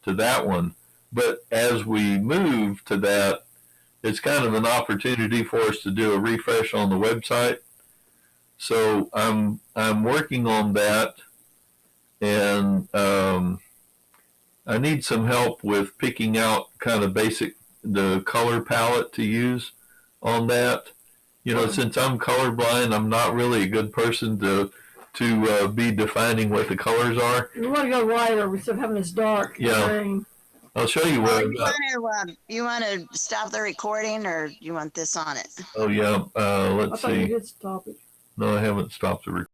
that one. But as we move to that, it's kind of an opportunity for us to do a refresh on the website. So I'm working on that, and I need some help with picking out kind of the color palette to use on that. You know, since I'm colorblind, I'm not really a good person to be defining what the colors are. You want to go lighter instead of having this dark green. I'll show you what I've got. You want to stop the recording, or you want this on it? Oh yeah, let's I thought see. you did stop it. No, I haven't stopped the recording.